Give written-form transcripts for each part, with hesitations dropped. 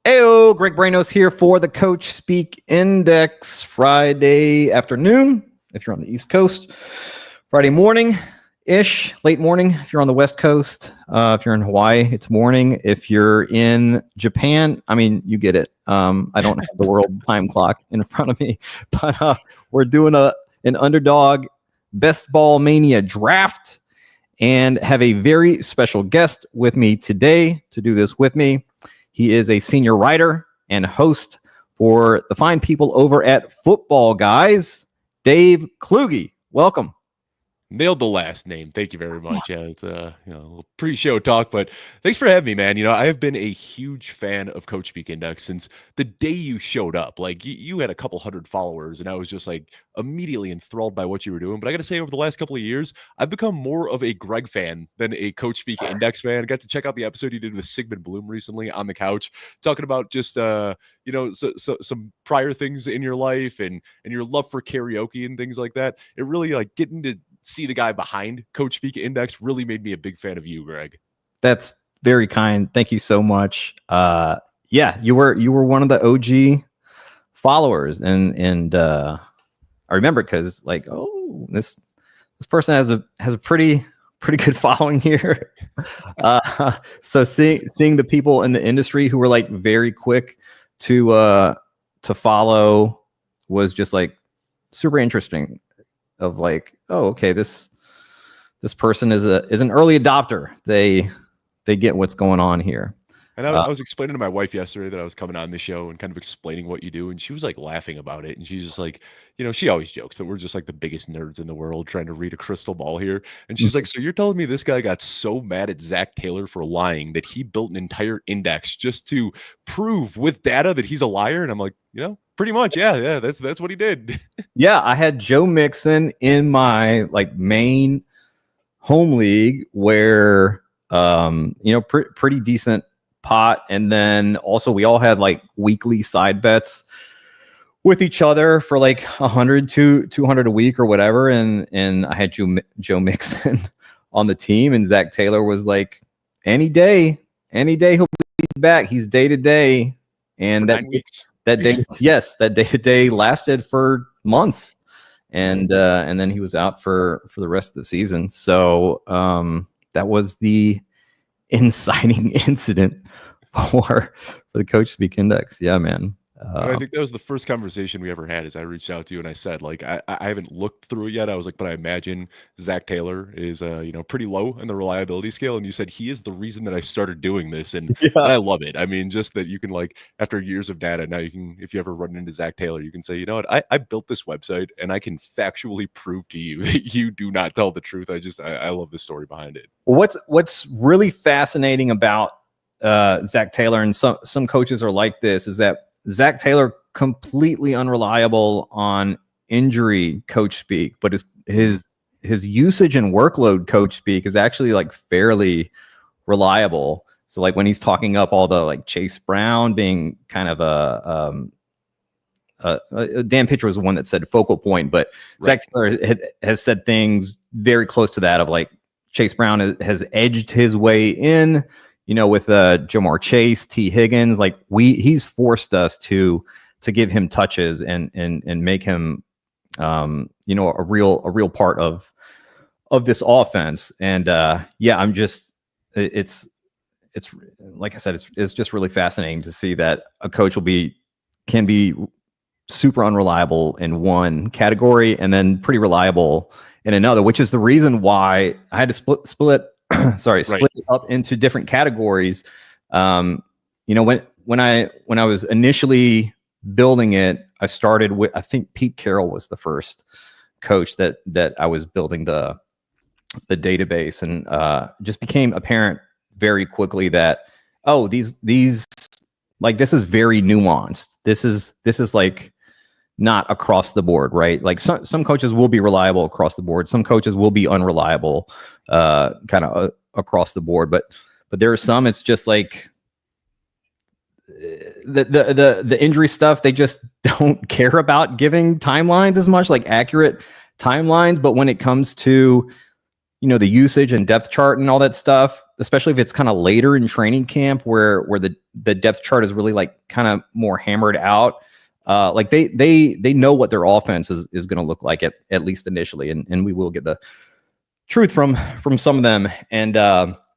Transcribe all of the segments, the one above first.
Heyo, Greg Branos here for the Coach Speak Index. Friday afternoon, if you're on the East Coast. Friday morning-ish, late morning if you're on the West Coast. If you're in Hawaii, it's morning. If you're in Japan, I mean, you get it. I don't have the world time clock in front of me, but we're doing an Underdog Best Ball Mania draft and have a very special guest with me today to do this with me. He is a senior writer and host for the fine people over at Footballguys Dave Kluge. Welcome. Nailed the last name. Thank you very much. Yeah, it's a little pre-show talk, but thanks for having me, man. I have been a huge fan of Coach Speak Index since the day you showed up. Like you had a couple hundred followers, and I was just like immediately enthralled by what you were doing. But I got to say, over the last couple of years, I've become more of a Greg fan than a Coach Speak Index fan. I got to check out the episode you did with Sigmund Bloom recently on the couch, talking about just some prior things in your life and your love for karaoke and things like that. It really like getting to see the guy behind Coach Speak Index really made me a big fan of you, Greg. That's very kind. Thank you so much. Yeah, you were one of the OG followers, and I remember because like, oh, this person has a pretty good following here. So seeing the people in the industry who were like very quick to follow was just like super interesting. Of like, oh, okay, this person is an early adopter. They get what's going on here. And I was explaining to my wife yesterday that I was coming on the show and kind of explaining what you do, and she was like laughing about it. And she's just like, she always jokes that we're just like the biggest nerds in the world trying to read a crystal ball here. And she's like, so you're telling me this guy got so mad at Zach Taylor for lying that he built an entire index just to prove with data that he's a liar? And I'm like, pretty much, yeah, that's what he did. Yeah, I had Joe Mixon in my like main home league where pretty decent pot, and then also we all had like weekly side bets with each other for like 100 to 200 a week or whatever, and I had Joe Mixon on the team, and Zach Taylor was like, any day he'll be back. He's day to day, and for 9 weeks. That day to day lasted for months, and then he was out for the rest of the season. So that was the inciting incident for the Coach Speak Index. Yeah, man. I think that was the first conversation we ever had. Is I reached out to you and I said, like, I haven't looked through it yet. I was like, but I imagine Zach Taylor is pretty low in the reliability scale. And you said he is the reason that I started doing this, and I love it. I mean, just that you can, like, after years of data, now you can, if you ever run into Zach Taylor, you can say, you know what, I built this website and I can factually prove to you that you do not tell the truth. I love the story behind it. What's really fascinating about Zach Taylor, and some coaches are like this, is that Zach Taylor completely unreliable on injury coach speak, but his usage and workload coach speak is actually like fairly reliable. So like when he's talking up all the like Chase Brown being kind of Dan Pitcher was the one that said focal point, but right. Zach Taylor has said things very close to that of like Chase Brown has edged his way in. With Jamar Chase, T. Higgins, like he's forced us to give him touches and make him, a real part of this offense. And I'm just, it's like I said, it's just really fascinating to see that a coach can be super unreliable in one category and then pretty reliable in another, which is the reason why I had to split it up into different categories. When I was initially building it, I started with, I think Pete Carroll was the first coach that I was building the database, and just became apparent very quickly that, oh, these like, this is very nuanced. This is like not across the board, right? Like some coaches will be reliable across the board. Some coaches will be unreliable, kind of across the board. But there are some, it's just like the injury stuff. They just don't care about giving timelines as much, like accurate timelines. But when it comes to, the usage and depth chart and all that stuff, especially if it's kind of later in training camp where the depth chart is really like kind of more hammered out. Like they know what their offense is going to look like at least initially, and we will get the truth from some of them. And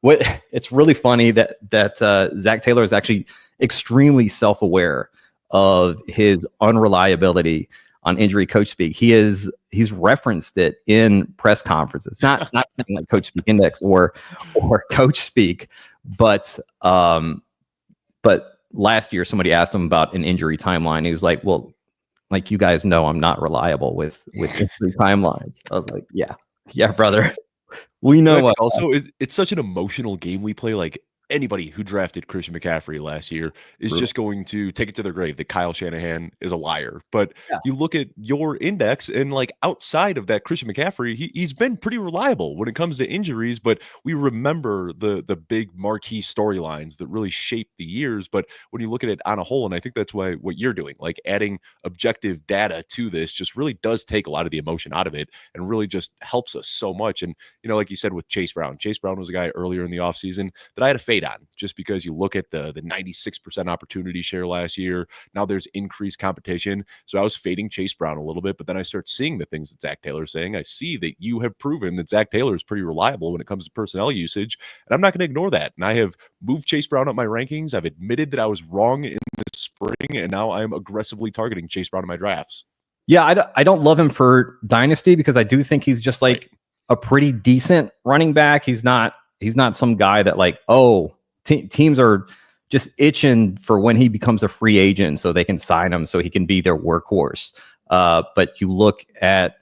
what it's really funny that Zach Taylor is actually extremely self-aware of his unreliability on injury coach speak. He's referenced it in press conferences, not saying like Coach Speak Index or Coach Speak, but last year somebody asked him about an injury timeline. He was like, well, like, you guys know I'm not reliable with injury timelines. I was like, yeah, brother. We know. Also, it's such an emotional game we play. Like, anybody who drafted Christian McCaffrey last year is just going to take it to their grave that Kyle Shanahan is a liar. But you look at your index, and like, outside of that, Christian McCaffrey, he's been pretty reliable when it comes to injuries. But we remember the big marquee storylines that really shape the years. But when you look at it on a whole, and I think that's why what you're doing, like adding objective data to this, just really does take a lot of the emotion out of it and really just helps us so much. And, you know, like you said with Chase Brown was a guy earlier in the offseason that I had a fade on, just because you look at the 96% opportunity share last year. Now there's increased competition. So I was fading Chase Brown a little bit, but then I start seeing the things that Zach Taylor's saying. I see that you have proven that Zach Taylor is pretty reliable when it comes to personnel usage, and I'm not going to ignore that. And I have moved Chase Brown up my rankings. I've admitted that I was wrong in the spring, and now I'm aggressively targeting Chase Brown in my drafts. Yeah, I don't love him for Dynasty because I do think he's just like a pretty decent running back. He's not some guy that like, teams are just itching for when he becomes a free agent so they can sign him so he can be their workhorse. But you look at,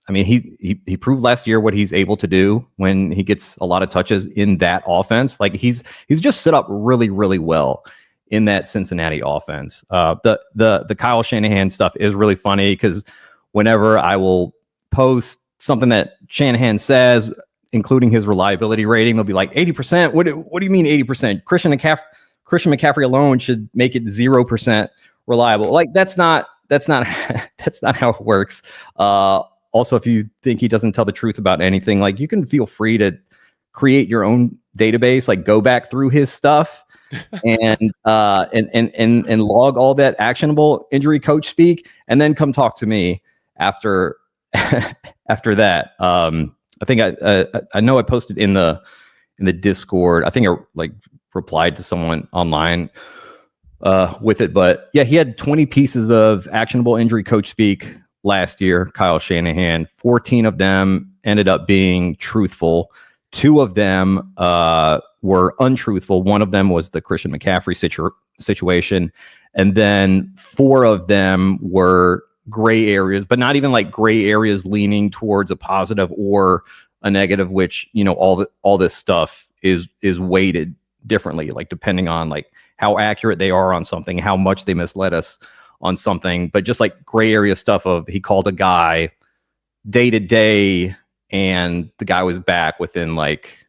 I mean, he proved last year what he's able to do when he gets a lot of touches in that offense. Like he's just set up really, really well in that Cincinnati offense. The Kyle Shanahan stuff is really funny because whenever I will post something that Shanahan says, including his reliability rating, they'll be like 80%. What do you mean 80%? Christian McCaffrey alone should make it 0% reliable. Like that's not how it works. Also, if you think he doesn't tell the truth about anything, like you can feel free to create your own database, like go back through his stuff and log all that actionable injury coach speak, and then come talk to me after that. I think I know I posted in the Discord. I think I like replied to someone online with it, but yeah, he had 20 pieces of actionable injury coach speak last year, Kyle Shanahan. 14 of them ended up being truthful. 2 of them were untruthful. One of them was the Christian McCaffrey situation, and then 4 of them were gray areas, but not even like gray areas leaning towards a positive or a negative, which, you know, all this stuff is weighted differently, like depending on like how accurate they are on something, how much they misled us on something. But just like gray area stuff of he called a guy day to day and the guy was back within like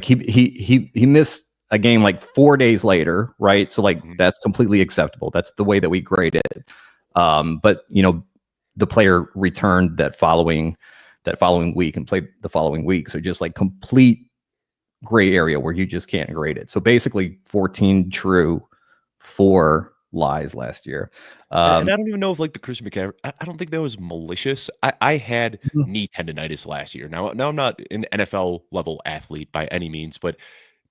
he missed a game like 4 days later, right? So like that's completely acceptable. That's the way that we grade it. But you know, the player returned that following week and played the following week. So just like complete gray area where you just can't grade it. So basically 14 true, 4 lies last year. And I don't even know if like the Christian McCaffrey, I don't think that was malicious. I had knee tendonitis last year. Now I'm not an NFL level athlete by any means, but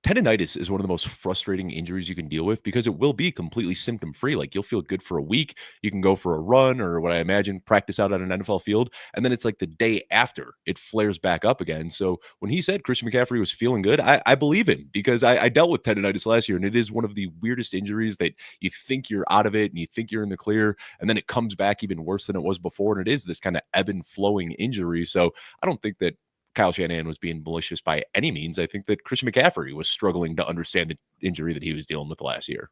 tendonitis is one of the most frustrating injuries you can deal with because it will be completely symptom free. Like you'll feel good for a week. You can go for a run or what I imagine practice out on an NFL field. And then it's like the day after it flares back up again. So when he said Christian McCaffrey was feeling good, I believe him because I dealt with tendonitis last year, and it is one of the weirdest injuries that you think you're out of it and you think you're in the clear, and then it comes back even worse than it was before. And it is this kind of ebb and flowing injury. So I don't think that Kyle Shanahan was being malicious by any means. I think that Christian McCaffrey was struggling to understand the injury that he was dealing with last year.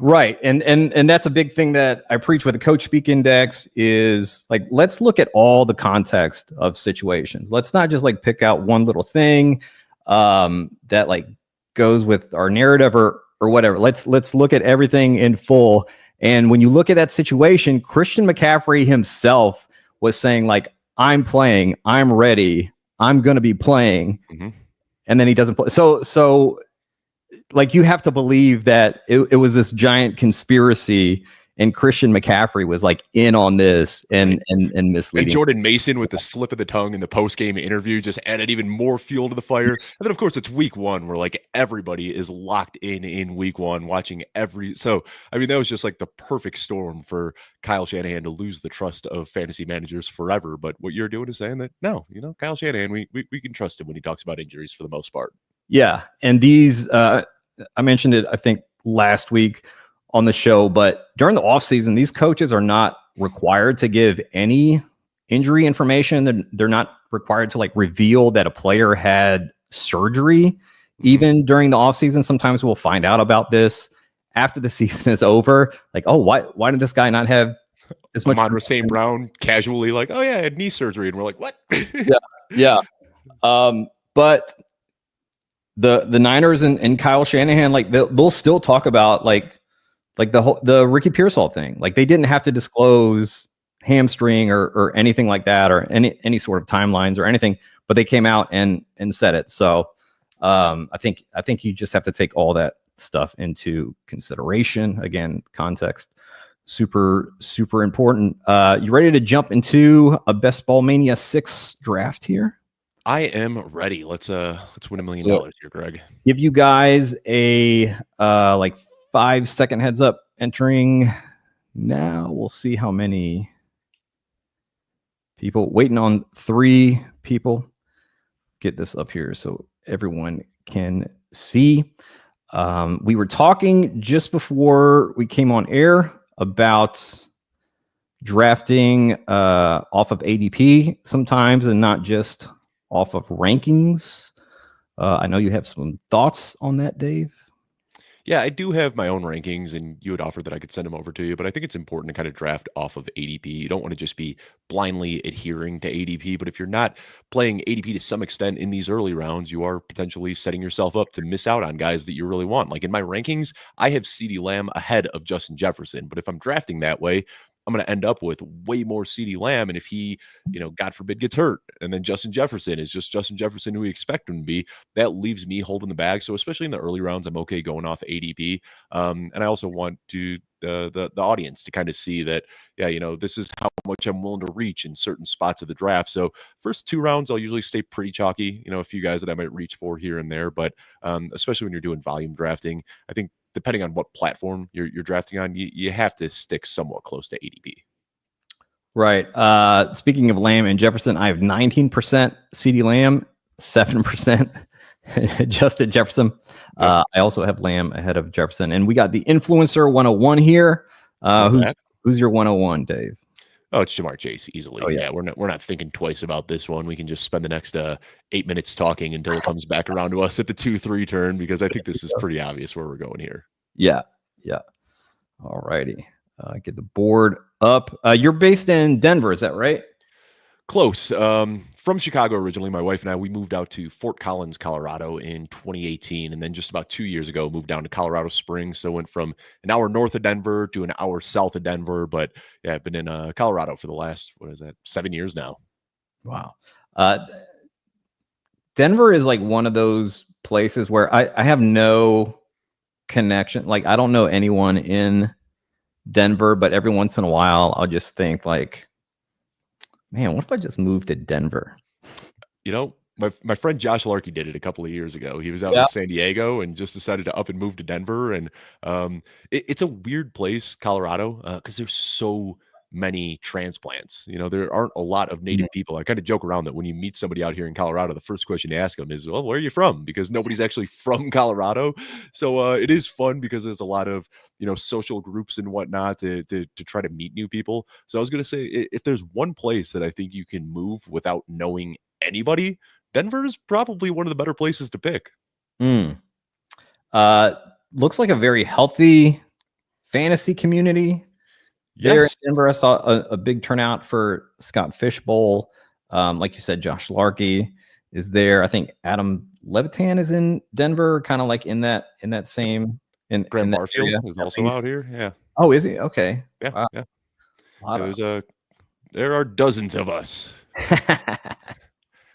Right. And that's a big thing that I preach with the Coach Speak Index is like, let's look at all the context of situations. Let's not just like pick out one little thing that like goes with our narrative or whatever. Let's look at everything in full. And when you look at that situation, Christian McCaffrey himself was saying like, I'm playing, I'm ready, I'm going to be playing. And then he doesn't play. So like you have to believe that it was this giant conspiracy and Christian McCaffrey was like in on this and misleading. And Jordan Mason with the slip of the tongue in the post-game interview just added even more fuel to the fire. And then, of course, it's week one where like everybody is locked in week one watching every. So, I mean, that was just like the perfect storm for Kyle Shanahan to lose the trust of fantasy managers forever. But what you're doing is saying that, no, Kyle Shanahan, we can trust him when he talks about injuries for the most part. Yeah. And these, I mentioned it, I think, last week on the show, but during the offseason, these coaches are not required to give any injury information. They're not required to like reveal that a player had surgery even during the offseason. Sometimes we'll find out about this after the season is over. Like, oh, why did this guy not have as much? Amon St. Brown casually like, oh yeah, I had knee surgery. And we're like, what? Yeah. But the Niners and Kyle Shanahan, like they'll still talk about like the Ricky Pearsall thing. Like they didn't have to disclose hamstring or anything like that, or any sort of timelines or anything, but they came out and said it. So I think you just have to take all that stuff into consideration. Again, context, super important. You ready to jump into a Best Ball Mania 6 draft here? I am ready. Let's win $1 million here, Greg. Give you guys a like 5-second heads up entering now. We'll see how many people waiting on 3 people. Get this up here so everyone can see. We were talking just before we came on air about drafting off of ADP sometimes and not just off of rankings. I know you have some thoughts on that, Dave. Yeah, I do have my own rankings, and you had offered that I could send them over to you, but I think it's important to kind of draft off of ADP. You don't want to just be blindly adhering to ADP, but if you're not playing ADP to some extent in these early rounds, you are potentially setting yourself up to miss out on guys that you really want. Like in my rankings, I have CeeDee Lamb ahead of Justin Jefferson, but if I'm drafting that way, I'm going to end up with way more CeeDee Lamb. And if he, God forbid, gets hurt, and then Justin Jefferson is just Justin Jefferson who we expect him to be, that leaves me holding the bag. So especially in the early rounds, I'm okay going off ADP. And I also want to the audience to kind of see that, this is how much I'm willing to reach in certain spots of the draft. So first 2 rounds, I'll usually stay pretty chalky, a few guys that I might reach for here and there. But especially when you're doing volume drafting, I think depending on what platform you're drafting on, you have to stick somewhat close to ADP. Right. Speaking of Lamb and Jefferson, I have 19% CeeDee Lamb, 7% Justin Jefferson. I also have Lamb ahead of Jefferson. And we got the Influencer 101 here. Who's your 101, Dave? Oh, it's Jamar Chase easily. Oh, yeah, we're not thinking twice about this one. We can just spend the next 8 minutes talking until it comes back around to us at the 2-3 turn, because I think this is pretty obvious where we're going here. Yeah. All righty. Get the board up. You're based in Denver, is that right? Close. From Chicago originally. My wife and I, we moved out to Fort Collins, Colorado in 2018. And then just about 2 years ago, moved down to Colorado Springs. So went from an hour north of Denver to an hour south of Denver. But yeah, I've been in Colorado for the last, 7 years now. Wow. Denver is like one of those places where I have no connection. Like I don't know anyone in Denver, but every once in a while I'll just think like, man, what if I just moved to Denver? My friend Josh Larkey did it a couple of years ago. He was out in San Diego and just decided to up and move to Denver. And it's a weird place, Colorado, because there's so many transplants. There aren't a lot of native people. I kind of joke around that when you meet somebody out here in Colorado, the first question you ask them is, well, where are you from? Because nobody's actually from Colorado. So it is fun because there's a lot of, social groups and whatnot to try to meet new people. So I was going to say, if there's one place that I think you can move without knowing anybody, Denver is probably one of the better places to pick. Looks like a very healthy fantasy community. There in Denver, I saw a big turnout for Scott Fishbowl. Like you said, Josh Larkey is there. I think Adam Levitan is in Denver, kind of like in that same. Graham Barfield is also out here. Yeah. Oh, is he? Okay. Yeah. Wow. Yeah. There are dozens of us.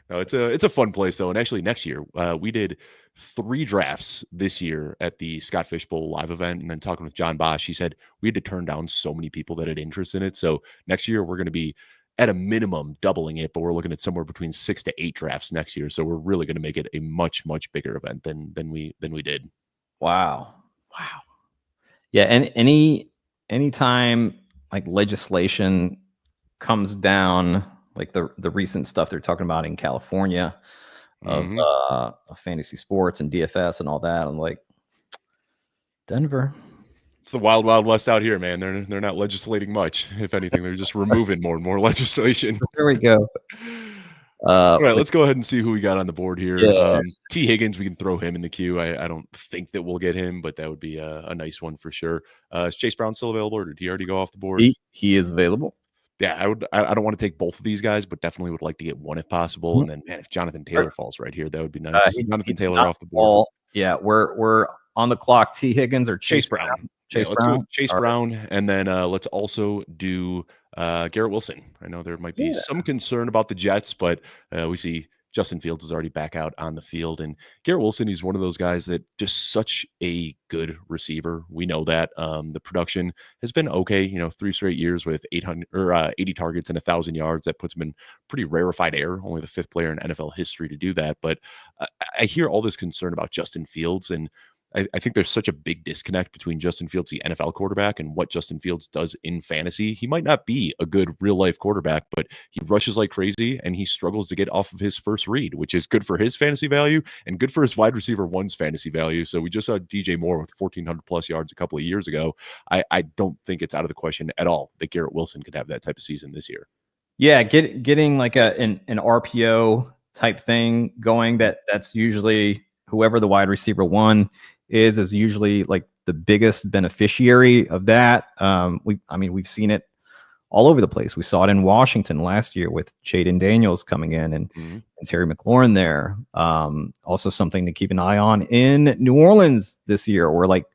No, it's a fun place though. And actually next year, we did 3 drafts this year at the Scott Fish Bowl live event. And then talking with John Bosch, he said we had to turn down so many people that had interest in it. So next year we're going to be at a minimum doubling it, but we're looking at somewhere between 6 to 8 drafts next year. So we're really going to make it a much, much bigger event than we did. Wow. Yeah, and anytime like legislation comes down, like the recent stuff they're talking about in California of fantasy sports and DFS and all that, I'm like, Denver. It's the wild, wild west out here, man. They're not legislating much. If anything, they're just removing more and more legislation. There we go. All right, let's go ahead and see who we got on the board here. Yeah. T. Higgins, we can throw him in the queue. I don't think that we'll get him, but that would be a nice one for sure. Is Chase Brown still available, or did he already go off the board? He is available. Yeah, I don't want to take both of these guys, but definitely would like to get one if possible. And then, man, if Jonathan Taylor falls right here, that would be nice. Jonathan Taylor off the board. Yeah, we're on the clock. T. Higgins or Chase Brown? Let's go with Chase Brown, and then let's also do Garrett Wilson. I know there might be some concern about the Jets, but we see Justin Fields is already back out on the field, and Garrett Wilson, he's one of those guys that just such a good receiver. We know that the production has been okay. 3 straight years with 800 or 80 targets and 1,000 yards. That puts him in pretty rarefied air. Only the 5th player in NFL history to do that. But I hear all this concern about Justin Fields, and I think there's such a big disconnect between Justin Fields, the NFL quarterback, and what Justin Fields does in fantasy. He might not be a good real life quarterback, but he rushes like crazy and he struggles to get off of his first read, which is good for his fantasy value and good for his wide receiver one's fantasy value. So we just saw DJ Moore with 1,400 plus yards a couple of years ago. I don't think it's out of the question at all that Garrett Wilson could have that type of season this year. Yeah, getting like an RPO type thing going. That's usually whoever the wide receiver one is usually like the biggest beneficiary of that. We've seen it all over the place. We saw it in Washington last year with Jaden Daniels coming in and Terry McLaurin there. Also something to keep an eye on in New Orleans this year, where like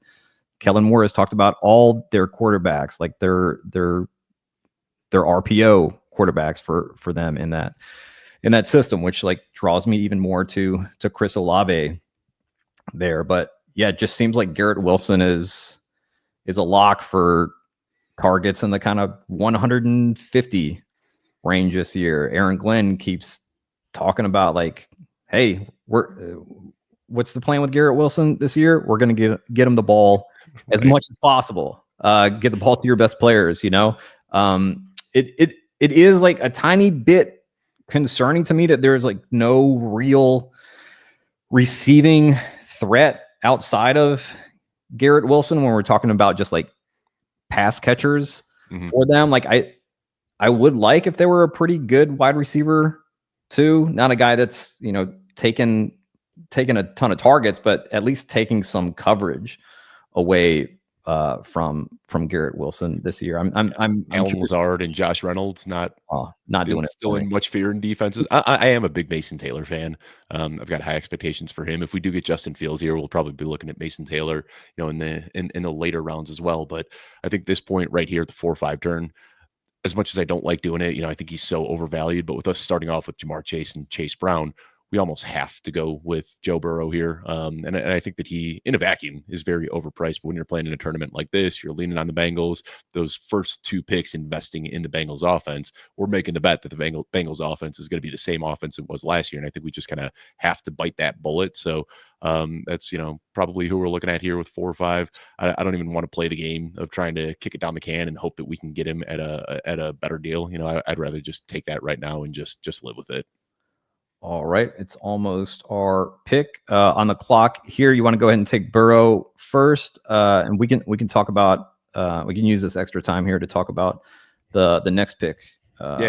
Kellen Moore has talked about all their quarterbacks, like their RPO quarterbacks for them in that system, which like draws me even more to Chris Olave there. But yeah, it just seems like Garrett Wilson is a lock for targets in the kind of 150 range this year. Aaron Glenn keeps talking about like, hey, what's the plan with Garrett Wilson this year? We're going to get him the ball as much as possible. Get the ball to your best players. It is like a tiny bit concerning to me that there's like no real receiving threat outside of Garrett Wilson when we're talking about just like pass catchers for them. Like I would like if they were a pretty good wide receiver too, not a guy that's, taking a ton of targets, but at least taking some coverage away from Garrett Wilson this year. I'm Allen Lazard and Josh Reynolds not doing it. Still in much fear in defenses. I am a big Mason Taylor fan. I've got high expectations for him. If we do get Justin Fields here, we'll probably be looking at Mason Taylor, in the later rounds as well. But I think this point right here at the 4-5 turn, as much as I don't like doing it, I think he's so overvalued. But with us starting off with Jamar Chase and Chase Brown, we almost have to go with Joe Burrow here. And I think that he, in a vacuum, is very overpriced. But when you're playing in a tournament like this, you're leaning on the Bengals. Those first 2 picks investing in the Bengals offense, we're making the bet that the Bengals offense is going to be the same offense it was last year. And I think we just kind of have to bite that bullet. So that's, probably who we're looking at here with 4 or 5. I don't even want to play the game of trying to kick it down the can and hope that we can get him at a better deal. I'd rather just take that right now and just live with it. All right, it's almost our pick on the clock here. You want to go ahead and take Burrow first, and we can talk about. We can use this extra time here to talk about the next pick.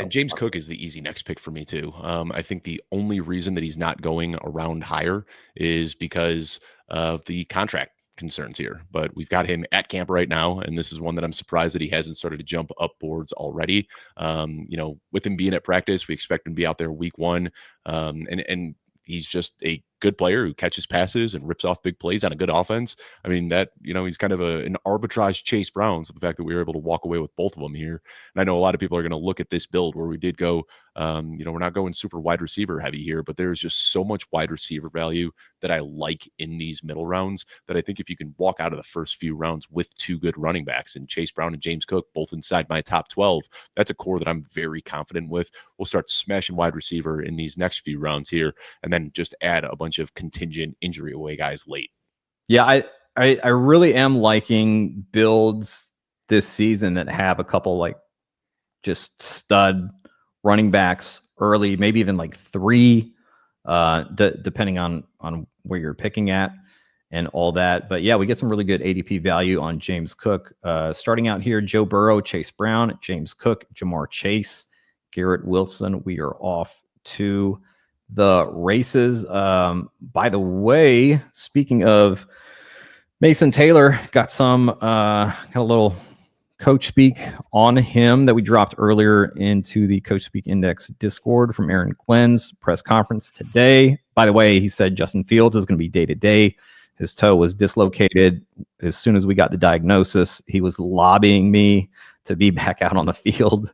James Cook is the easy next pick for me too. I think the only reason that he's not going around higher is because of the contract concerns here, but we've got him at camp right now, and this is one that I'm surprised that he hasn't started to jump up boards already. With him being at practice, we expect him to be out there week 1, and he's just a good player who catches passes and rips off big plays on a good offense. I mean, that, he's kind of an arbitrage Chase Brown. So the fact that we were able to walk away with both of them here. And I know a lot of people are going to look at this build where we did go, we're not going super wide receiver heavy here, but there's just so much wide receiver value that I like in these middle rounds that I think if you can walk out of the first few rounds with two good running backs and Chase Brown and James Cook both inside my top 12, that's a core that I'm very confident with. We'll start smashing wide receiver in these next few rounds here, and then just add a bunch of contingent injury away guys late. Yeah, I really am liking builds this season that have a couple like just stud running backs early, maybe even like 3, depending on where you're picking at and all that. But yeah, we get some really good ADP value on James Cook. Starting out here, Joe Burrow, Chase Brown, James Cook, Jamar Chase, Garrett Wilson. We are off to the races. By the way, speaking of Mason Taylor, got some kind of little coach speak on him that we dropped earlier into the Coach Speak Index Discord from Aaron Glenn's press conference today. By the way, he said Justin Fields is going to be day-to-day. His toe was dislocated. As soon as we got the diagnosis, he was lobbying me to be back out on the field.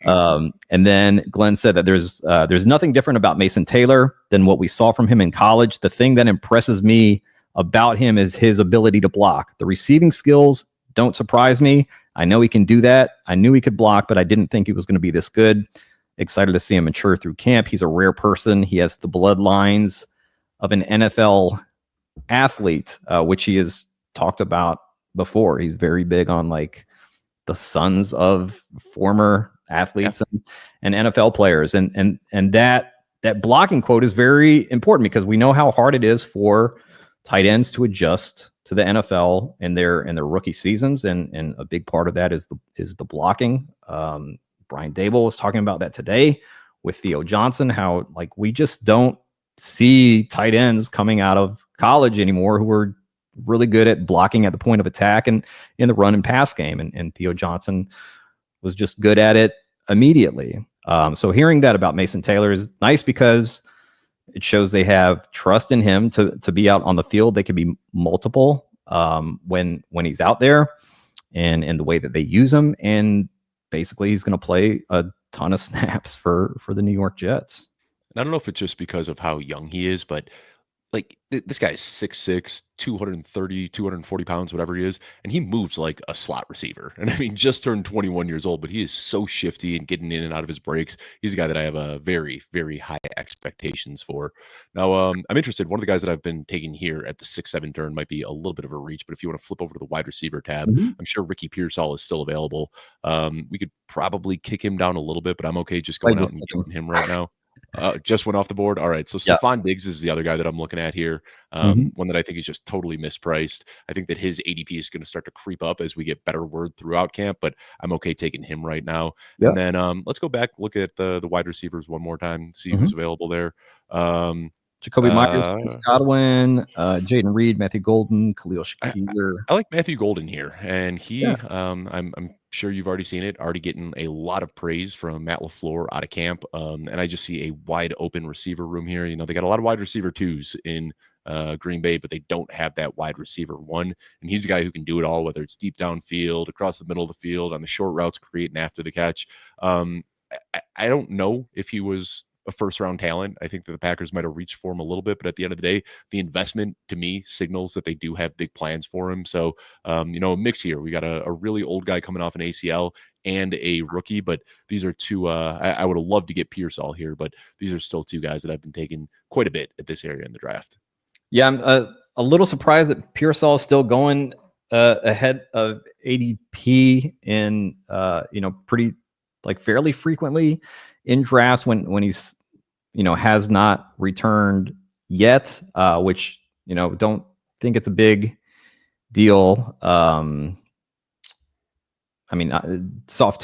And then Glenn said that there's nothing different about Mason Taylor than what we saw from him in college. The thing that impresses me about him is his ability to block. The receiving skills don't surprise me. I know he can do that. I knew he could block, but I didn't think he was going to be this good. Excited to see him mature through camp. He's a rare person. He has the bloodlines of an NFL athlete, which he has talked about before. He's very big on like the sons of former athletes and NFL players. And that blocking quote is very important because we know how hard it is for tight ends to adjust to the NFL in their rookie seasons, and a big part of that is the blocking. Brian Dable was talking about that today with Theo Johnson, how like we just don't see tight ends coming out of college anymore who are really good at blocking at the point of attack and in the run and pass game, and Theo Johnson was just good at it immediately. So hearing that about Mason Taylor is nice because it shows they have trust in him to be out on the field. They can be multiple when he's out there and the way that they use him. And basically he's going to play a ton of snaps for the New York Jets. And I don't know if it's just because of how young he is, but like this guy is 6'6", 230, 240 pounds, whatever he is, and he moves like a slot receiver. And I mean, just turned 21 years old, but he is so shifty and getting in and out of his breaks. He's a guy that I have a very, very high expectations for. Now, I'm interested. One of the guys that I've been taking here at the 6-7 turn might be a little bit of a reach, but if you want to flip over to the wide receiver tab, I'm sure Ricky Pearsall is still available. We could probably kick him down a little bit, but I'm okay just going out and getting him right now. Just went off the board. All right. So Stephon Diggs is the other guy that I'm looking at here. One that I think is just totally mispriced. I think that his ADP is going to start to creep up as we get better word throughout camp, but I'm okay taking him right now. And then let's go back, look at the wide receivers one more time, see who's available there. Jacoby Myers, Chris Godwin, Jaden Reed, Matthew Golden, Khalil Shakir. I like Matthew Golden here, and he, I'm sure you've already seen it, already getting a lot of praise from Matt LaFleur out of camp, and I just see a wide open receiver room here. You know, they got a lot of wide receiver 2s in Green Bay, but they don't have that wide receiver 1, and he's a guy who can do it all, whether it's deep downfield, across the middle of the field, on the short routes, creating after the catch. I don't know if he was a first-round talent. I think that the Packers might have reached for him a little bit, but at the end of the day, the investment to me signals that they do have big plans for him. So, a mix here. We got a really old guy coming off an ACL and a rookie, but these are two. I would have loved to get Pearsall here, but these are still two guys that I've been taking quite a bit at this area in the draft. Yeah, I'm a little surprised that Pearsall is still going ahead of ADP in pretty like fairly frequently in drafts when he's has not returned yet, which don't think it's a big deal. I mean,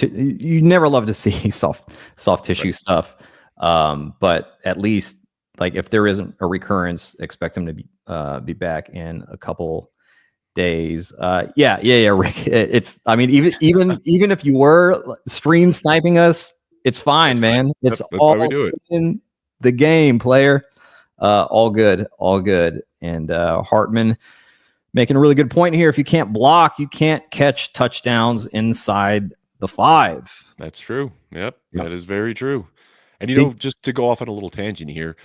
you never love to see soft tissue stuff, but at least like if there isn't a recurrence, expect him to be back in a couple days. Rick. It's even if you were stream sniping us, it's fine, man. It's that's all how we do it. in the game, player. All good, all good. And Hartman making a really good point here. If you can't block, you can't catch touchdowns inside the 5. That's true. Yep. Yep. That is very true. And just to go off on a little tangent here,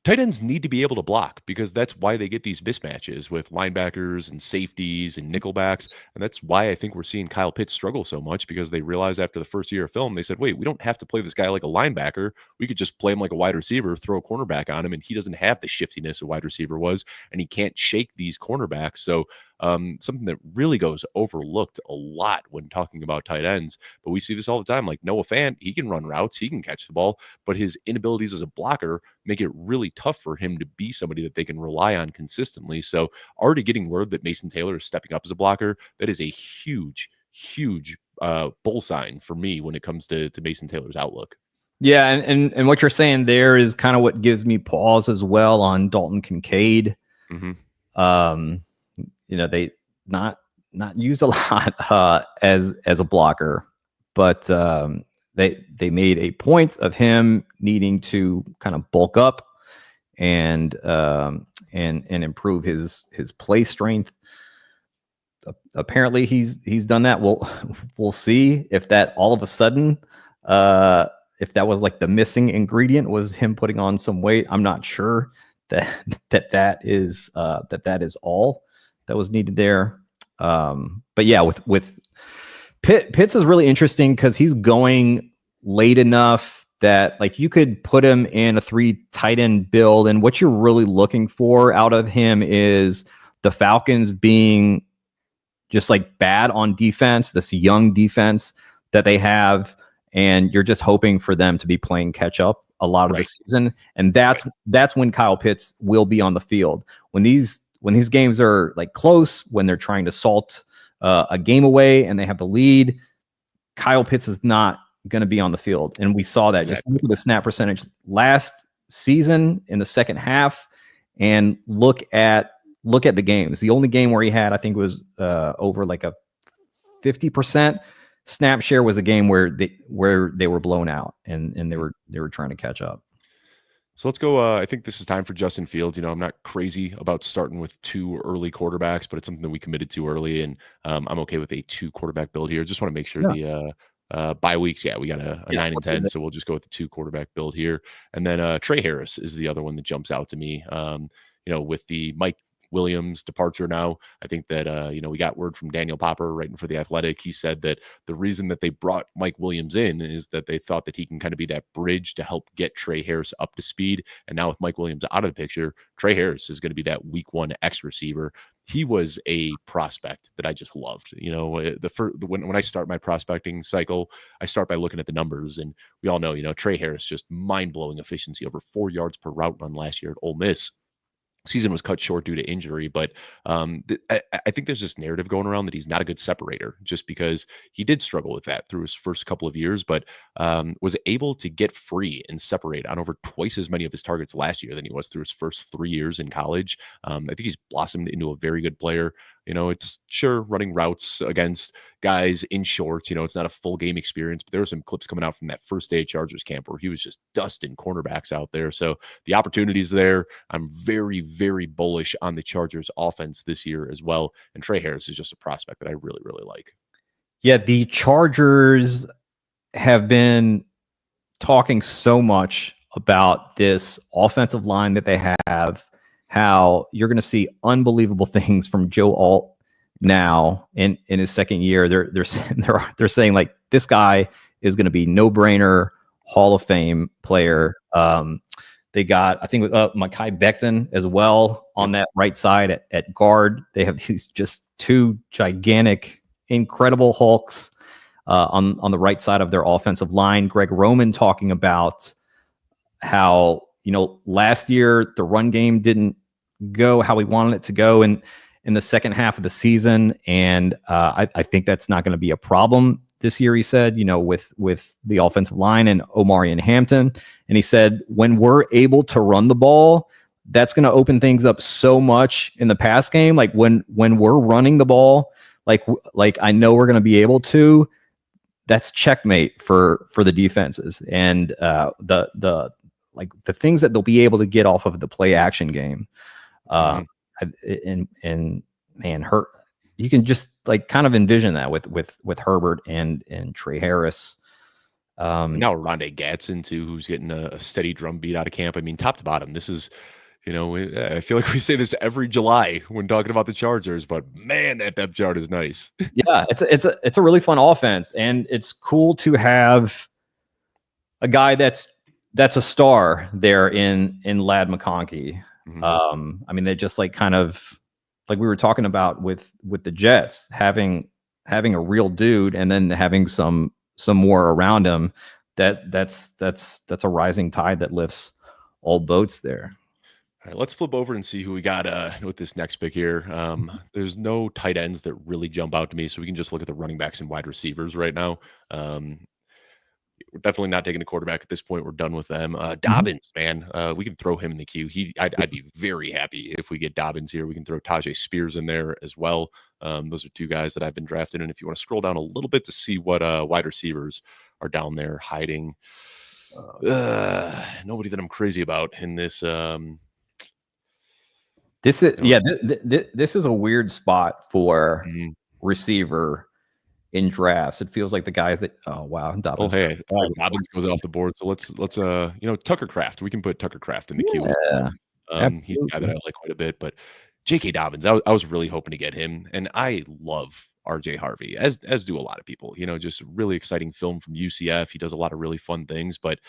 tight ends need to be able to block because that's why they get these mismatches with linebackers and safeties and nickelbacks. And that's why I think we're seeing Kyle Pitts struggle so much because they realized after the first year of film, they said, wait, we don't have to play this guy like a linebacker. We could just play him like a wide receiver, throw a cornerback on him, and he doesn't have the shiftiness a wide receiver was, and he can't shake these cornerbacks. So something that really goes overlooked a lot when talking about tight ends, but we see this all the time. Like Noah Fant, he can run routes, he can catch the ball, but his inabilities as a blocker make it really tough for him to be somebody that they can rely on consistently. So already getting word that Mason Taylor is stepping up as a blocker, that is a huge bull sign for me when it comes to Mason Taylor's outlook. Yeah, and what you're saying there is kind of what gives me pause as well on Dalton Kincaid. They not used a lot as a blocker, but they made a point of him needing to kind of bulk up and improve his play strength. Apparently he's done that. We'll see if that all of a sudden if that was like the missing ingredient was him putting on some weight. I'm not sure that is all that was needed there. But yeah, with Pitts is really interesting because he's going late enough that like you could put him in a 3 tight end build, and what you're really looking for out of him is the Falcons being just like bad on defense, this young defense that they have, and you're just hoping for them to be playing catch up a lot of the season, and that's when Kyle Pitts will be on the field. When these games are like close, when they're trying to salt a game away and they have the lead, Kyle Pitts is not going to be on the field. And we saw that. Just look at the snap percentage last season in the second half and look at the games. The only game where he had, I think, was over like a 50% snap share was a game where they were blown out and they were trying to catch up. So let's go. I think this is time for Justin Fields. I'm not crazy about starting with 2 early quarterbacks, but it's something that we committed to early, and I'm okay with a 2 quarterback build here. Just want to make sure the bye weeks. Yeah, we got a 9 and 10, so we'll just go with the 2 quarterback build here. And then Trey Harris is the other one that jumps out to me. With the Mike Williams departure now, I think that we got word from Daniel Popper writing for The Athletic. He said that the reason that they brought Mike Williams in is that they thought that he can kind of be that bridge to help get Trey Harris up to speed. And now with Mike Williams out of the picture, Trey Harris is going to be that week 1 X receiver. He was a prospect that I just loved. When I start my prospecting cycle, I start by looking at the numbers, and we all know, Trey Harris, just mind-blowing efficiency, over 4 yards per route run last year at Ole Miss. Season was cut short due to injury, but I think there's this narrative going around that he's not a good separator, just because he did struggle with that through his first couple of years, but was able to get free and separate on over twice as many of his targets last year than he was through his first 3 years in college. I think he's blossomed into a very good player. It's sure running routes against guys in shorts. It's not a full game experience, but there were some clips coming out from that first day of Chargers camp where he was just dusting cornerbacks out there. So the opportunity's there. I'm very, very bullish on the Chargers offense this year as well. And Trey Harris is just a prospect that I really, really like. Yeah, the Chargers have been talking so much about this offensive line that they have, how you're going to see unbelievable things from Joe Alt now in his second year. They're saying like this guy is going to be no-brainer Hall of Fame player. They got, I think, Mekhi Becton as well on that right side at guard. They have these just 2 gigantic, incredible hulks on the right side of their offensive line. Greg Roman talking about how, last year the run game didn't go how we wanted it to go in the second half of the season. And I think that's not going to be a problem this year, he said, with the offensive line and Omari and Hampton. And he said, when we're able to run the ball, that's going to open things up so much in the pass game. Like when we're running the ball, like I know we're going to be able to, that's checkmate for the defenses. And the like the things that they'll be able to get off of the play action game. And man, you can just like kind of envision that with Herbert and Trey Harris. And now Rondé Gatson too, who's getting a steady drum beat out of camp. I mean, top to bottom, this is, I feel like we say this every July when talking about the Chargers, but man, that depth chart is nice. Yeah, it's a really fun offense, and it's cool to have a guy that's a star there in Ladd McConkey. I mean, they just like kind of like we were talking about with the Jets having a real dude and then having some more around him. That's a rising tide that lifts all boats there. All right, let's flip over and see who we got with this next pick here. There's no tight ends that really jump out to me, so we can just look at the running backs and wide receivers right now. We're definitely not taking a quarterback at this point. We're done with them. Dobbins, man, we can throw him in the queue. I'd be very happy if we get Dobbins here. We can throw Tajay Spears in there as well. Those are two guys that I've been drafted. And if you want to scroll down a little bit to see what wide receivers are down there hiding, nobody that I'm crazy about in this. This is this is a weird spot for receiver in drafts. It feels like the guys that Dobbins. Dobbins goes off the board. So let's Tucker Kraft. We can put Tucker Kraft in the queue. He's a guy that I like quite a bit. But J.K. Dobbins, I was really hoping to get him, and I love R.J. Harvey, as do a lot of people. Just really exciting film from UCF. He does a lot of really fun things, but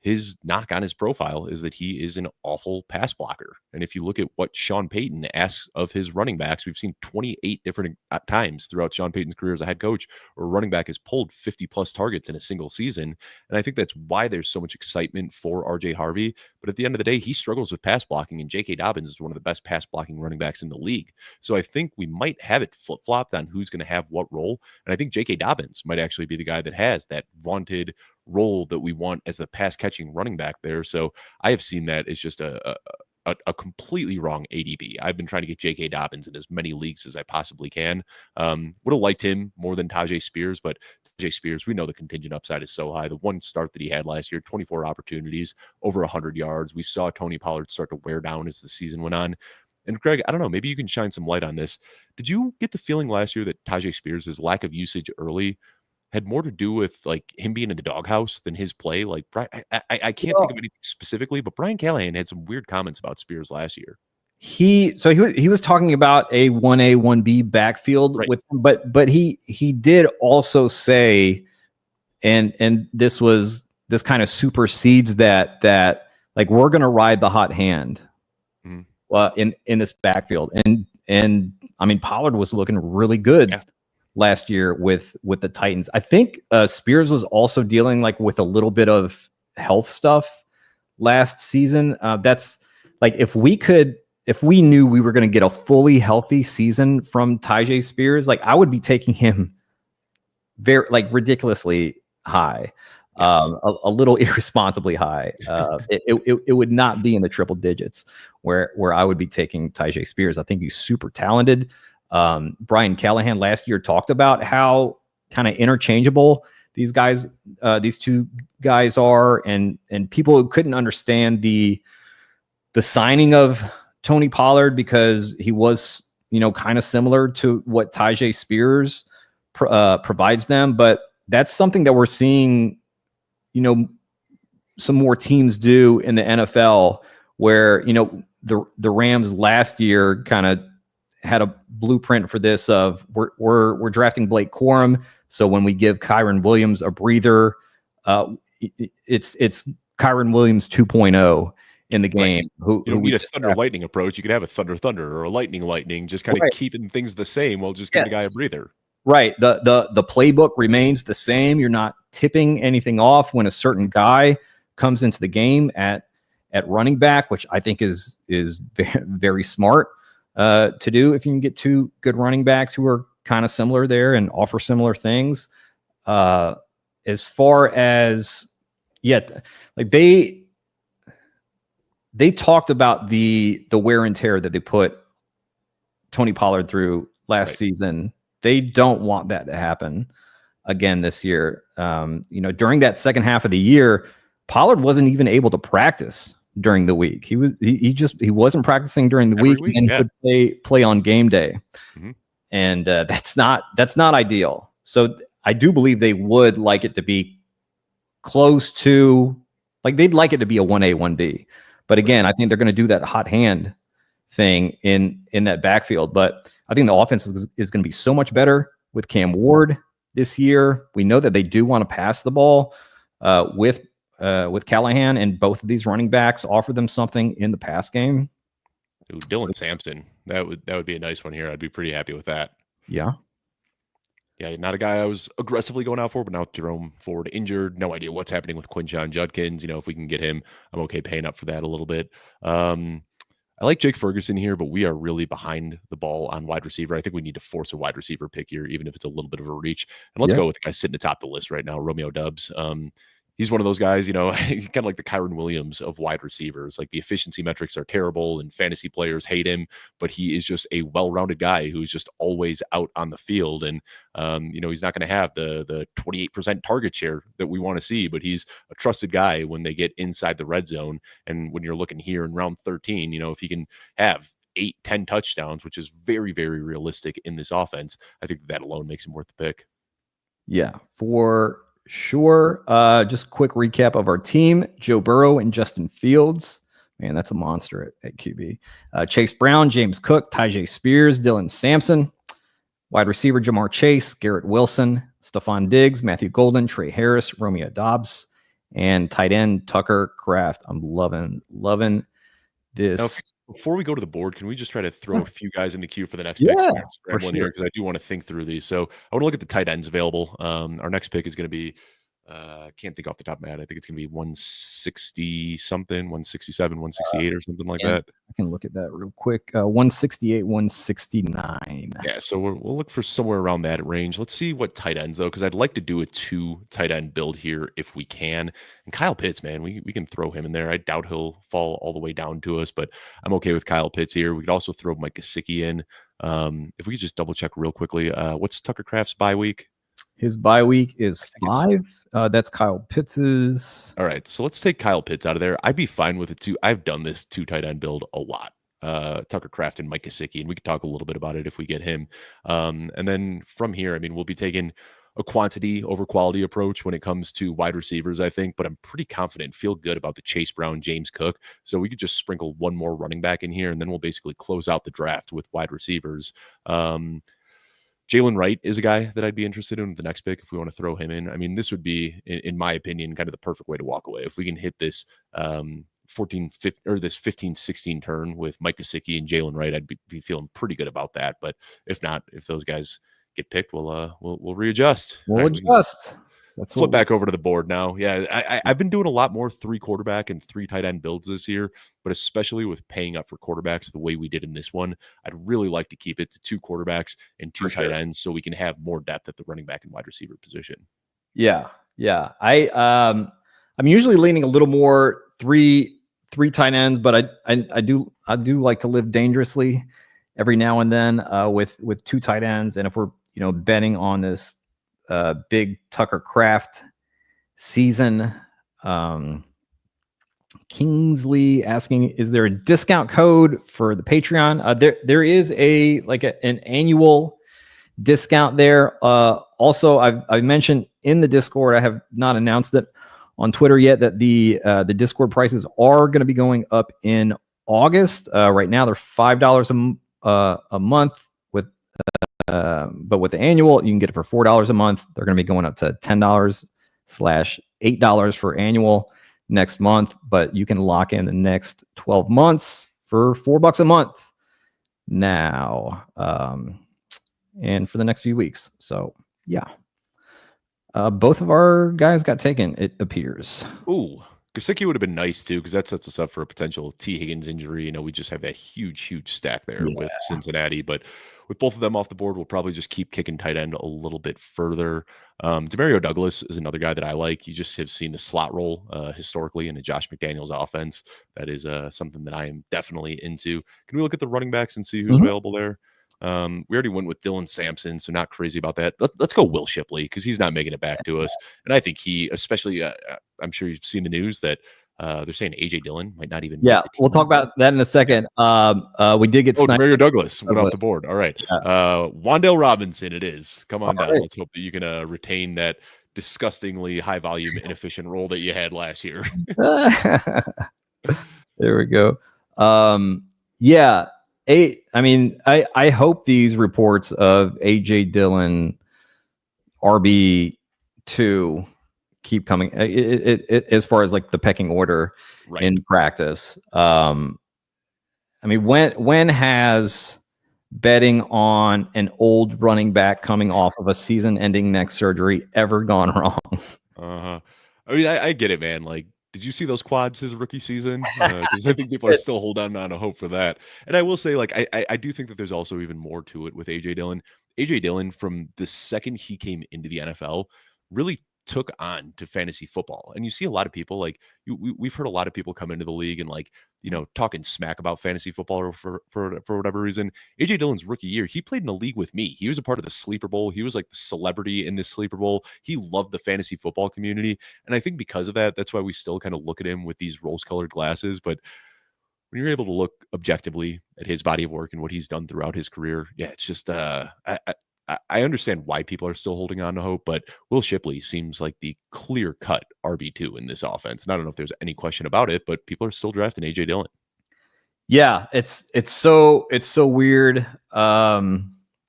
his knock on his profile is that he is an awful pass blocker. And if you look at what Sean Payton asks of his running backs, we've seen 28 different times throughout Sean Payton's career as a head coach where a running back has pulled 50 plus targets in a single season. And I think that's why there's so much excitement for RJ Harvey. But at the end of the day, he struggles with pass blocking, and J.K. Dobbins is one of the best pass blocking running backs in the league. So I think we might have it flip-flopped on who's going to have what role. And I think J.K. Dobbins might actually be the guy that has that vaunted role that we want as the pass catching running back there. So I have seen that as just a completely wrong ADP. I've been trying to get J.K. Dobbins in as many leagues as I possibly can. Would have liked him more than Tajay Spears, but Tajay Spears, we know the contingent upside is so high. The one start that he had last year, 24 opportunities, over 100 yards. We saw Tony Pollard start to wear down as the season went on. And Greg, I don't know, maybe you can shine some light on this. Did you get the feeling last year that Tajay Spears' lack of usage early had more to do with like him being in the doghouse than his play? Like, I can't think of anything specifically, but Brian Callahan had some weird comments about Spears last year. He was talking about a 1A 1B backfield, right, with him, but he did also say, and this kind of supersedes that like we're gonna ride the hot hand in this backfield, and I mean Pollard was looking really good last year with the Titans. I think Spears was also dealing like with a little bit of health stuff last season. That's like if we knew we were going to get a fully healthy season from Tajay Spears, like I would be taking him very like ridiculously high, a little irresponsibly high. It would not be in the triple digits where I would be taking Tajay Spears. I think he's super talented. Brian Callahan last year talked about how kind of interchangeable these two guys are, and people couldn't understand the signing of Tony Pollard because he was, kind of similar to what Tajay Spears provides them. But that's something that we're seeing, some more teams do in the NFL where, the Rams last year kind of had a blueprint for this of we're drafting Blake Corum. So when we give Kyren Williams a breather, it's Kyren Williams 2.0 in the game. Right. You don't need a thunder lightning approach. You could have a thunder or a lightning, just kind of keeping things the same while just giving the guy a breather. Right. The playbook remains the same. You're not tipping anything off when a certain guy comes into the game at running back, which I think is very, very smart to do if you can get two good running backs who are kind of similar there and offer similar things. As far as like they talked about the wear and tear that they put Tony Pollard through last season. They don't want that to happen again this year. During that second half of the year, Pollard wasn't even able to practice during the week. He wasn't practicing during the week, and he would play on game day. And that's not ideal. So I do believe they would like it to be close to, like, they'd like it to be a 1A, 1B. But again, I think they're going to do that hot hand thing in that backfield. But I think the offense is going to be so much better with Cam Ward this year. We know that they do want to pass the ball with Callahan, and both of these running backs offer them something in the pass game. Ooh, Dylan Sampson, that would be a nice one here. I'd be pretty happy with that. Yeah, not a guy I was aggressively going out for, but now Jerome Ford injured. No idea what's happening with Quinshon Judkins. If we can get him, I'm okay paying up for that a little bit. I like Jake Ferguson here, but we are really behind the ball on wide receiver. I think we need to force a wide receiver pick here, even if it's a little bit of a reach. And let's go with the guy sitting atop the list right now, Romeo Doubs. He's one of those guys, he's kind of like the Kyron Williams of wide receivers. Like, the efficiency metrics are terrible and fantasy players hate him, but he is just a well-rounded guy who's just always out on the field. And, he's not going to have the 28% target share that we want to see, but he's a trusted guy when they get inside the red zone. And when you're looking here in round 13, if he can have 8-10 touchdowns, which is very, very realistic in this offense, I think that alone makes him worth the pick. Yeah, for sure. Just quick recap of our team: Joe Burrow and Justin Fields. Man, that's a monster at QB. Chase Brown, James Cook, Tyjae Spears, Dylan Sampson. Wide receiver Jamar Chase, Garrett Wilson, Stephon Diggs, Matthew Golden, Trey Harris, Romeo Doubs, and tight end Tucker Kraft. I'm loving this. Now, before we go to the board, can we just try to throw a few guys in the queue for the next pick? Scrambling here, because I do want to think through these. So I want to look at the tight ends available. Our next pick is going to be, can't think off the top of my head. I think it's going to be 160 something, 167, 168 or something like that. I can look at that real quick. 168, 169. Yeah, so we'll look for somewhere around that range. Let's see what tight ends, though, because I'd like to do a 2 tight end build here if we can. And Kyle Pitts, man, we can throw him in there. I doubt he'll fall all the way down to us, but I'm okay with Kyle Pitts here. We could also throw Mike Gesicki in. If we could just double check real quickly, what's Tucker Kraft's bye week? His bye week is 5. That's Kyle Pitts's. All right, so let's take Kyle Pitts out of there. I'd be fine with it too. I've done this 2 tight end build a lot. Tucker Kraft and Mike Gesicki, and we could talk a little bit about it if we get him. And then from here, we'll be taking a quantity over quality approach when it comes to wide receivers, I think, but I'm pretty confident, feel good about the Chase Brown, James Cook. So we could just sprinkle one more running back in here, and then we'll basically close out the draft with wide receivers. Jalen Wright is a guy that I'd be interested in with the next pick if we want to throw him in. This would be, in my opinion, kind of the perfect way to walk away. If we can hit this 15-16 turn with Mike Gesicki and Jalen Wright, I'd be feeling pretty good about that. But if not, if those guys get picked, we'll readjust. We'll adjust. Let's flip back over to the board now. Yeah, I've been doing a lot more 3 quarterback and 3 tight end builds this year, but especially with paying up for quarterbacks the way we did in this one, I'd really like to keep it to 2 quarterbacks and 2 tight ends so we can have more depth at the running back and wide receiver position. Yeah. I'm usually leaning a little more 3 tight ends, but I do like to live dangerously every now and then with 2 tight ends, and if we're betting on this big Tucker Kraft season. Kingsley asking, is there a discount code for the Patreon? There is an annual discount there. Also, I've mentioned in the Discord, I have not announced it on Twitter yet, that the Discord prices are going to be going up in August. Right now they're $5 a month. But with the annual, you can get it for $4 a month. They're going to be going up to $10/$8 for annual next month, but you can lock in the next 12 months for $4 a month now, and for the next few weeks. So yeah, both of our guys got taken, it appears. Ooh, Gesicki would have been nice too, because that sets us up for a potential T. Higgins injury. We just have that huge stack there with Cincinnati. But with both of them off the board, we'll probably just keep kicking tight end a little bit further. Demario Douglas is another guy that I like. You just have seen the slot role historically in a Josh McDaniels offense. That is something that I am definitely into. Can we look at the running backs and see who's available there? We already went with Dylan Sampson, so not crazy about that. Let's go Will Shipley because he's not making it back to us. And I think he, especially, I'm sure you've seen the news that they're saying AJ Dillon might not even make the team. We'll talk about that in a second. We did get Mario Douglas went off the board. All right. Yeah. Wandale Robinson it is. Come on All down. right. Let's hope that you can retain that disgustingly high volume, inefficient role that you had last year. There we go. Yeah. I hope these reports of AJ Dillon RB2 keep coming as far as like the pecking order in practice. When has betting on an old running back coming off of a season-ending neck surgery ever gone wrong? I get it, man. Like, did you see those quads his rookie season? Because I think people are still holding on to hope for that. And I will say, like, I do think that there's also even more to it with AJ Dillon. AJ Dillon, from the second he came into the NFL, really took on to fantasy football. And you see a lot of people, like, we've heard a lot of people come into the league and, like, talking smack about fantasy football for whatever reason. AJ Dillon's rookie year, he played in a league with me. He was a part of the Sleeper Bowl. He was like the celebrity in this Sleeper Bowl. He loved the fantasy football community. And I think because of that, that's why we still kind of look at him with these rose-colored glasses. But when you're able to look objectively at his body of work and what he's done throughout his career, yeah, it's just I understand why people are still holding on to hope, but Will Shipley seems like the clear-cut RB2 in this offense. And I don't know if there's any question about it, but people are still drafting AJ Dillon. Yeah, it's so weird.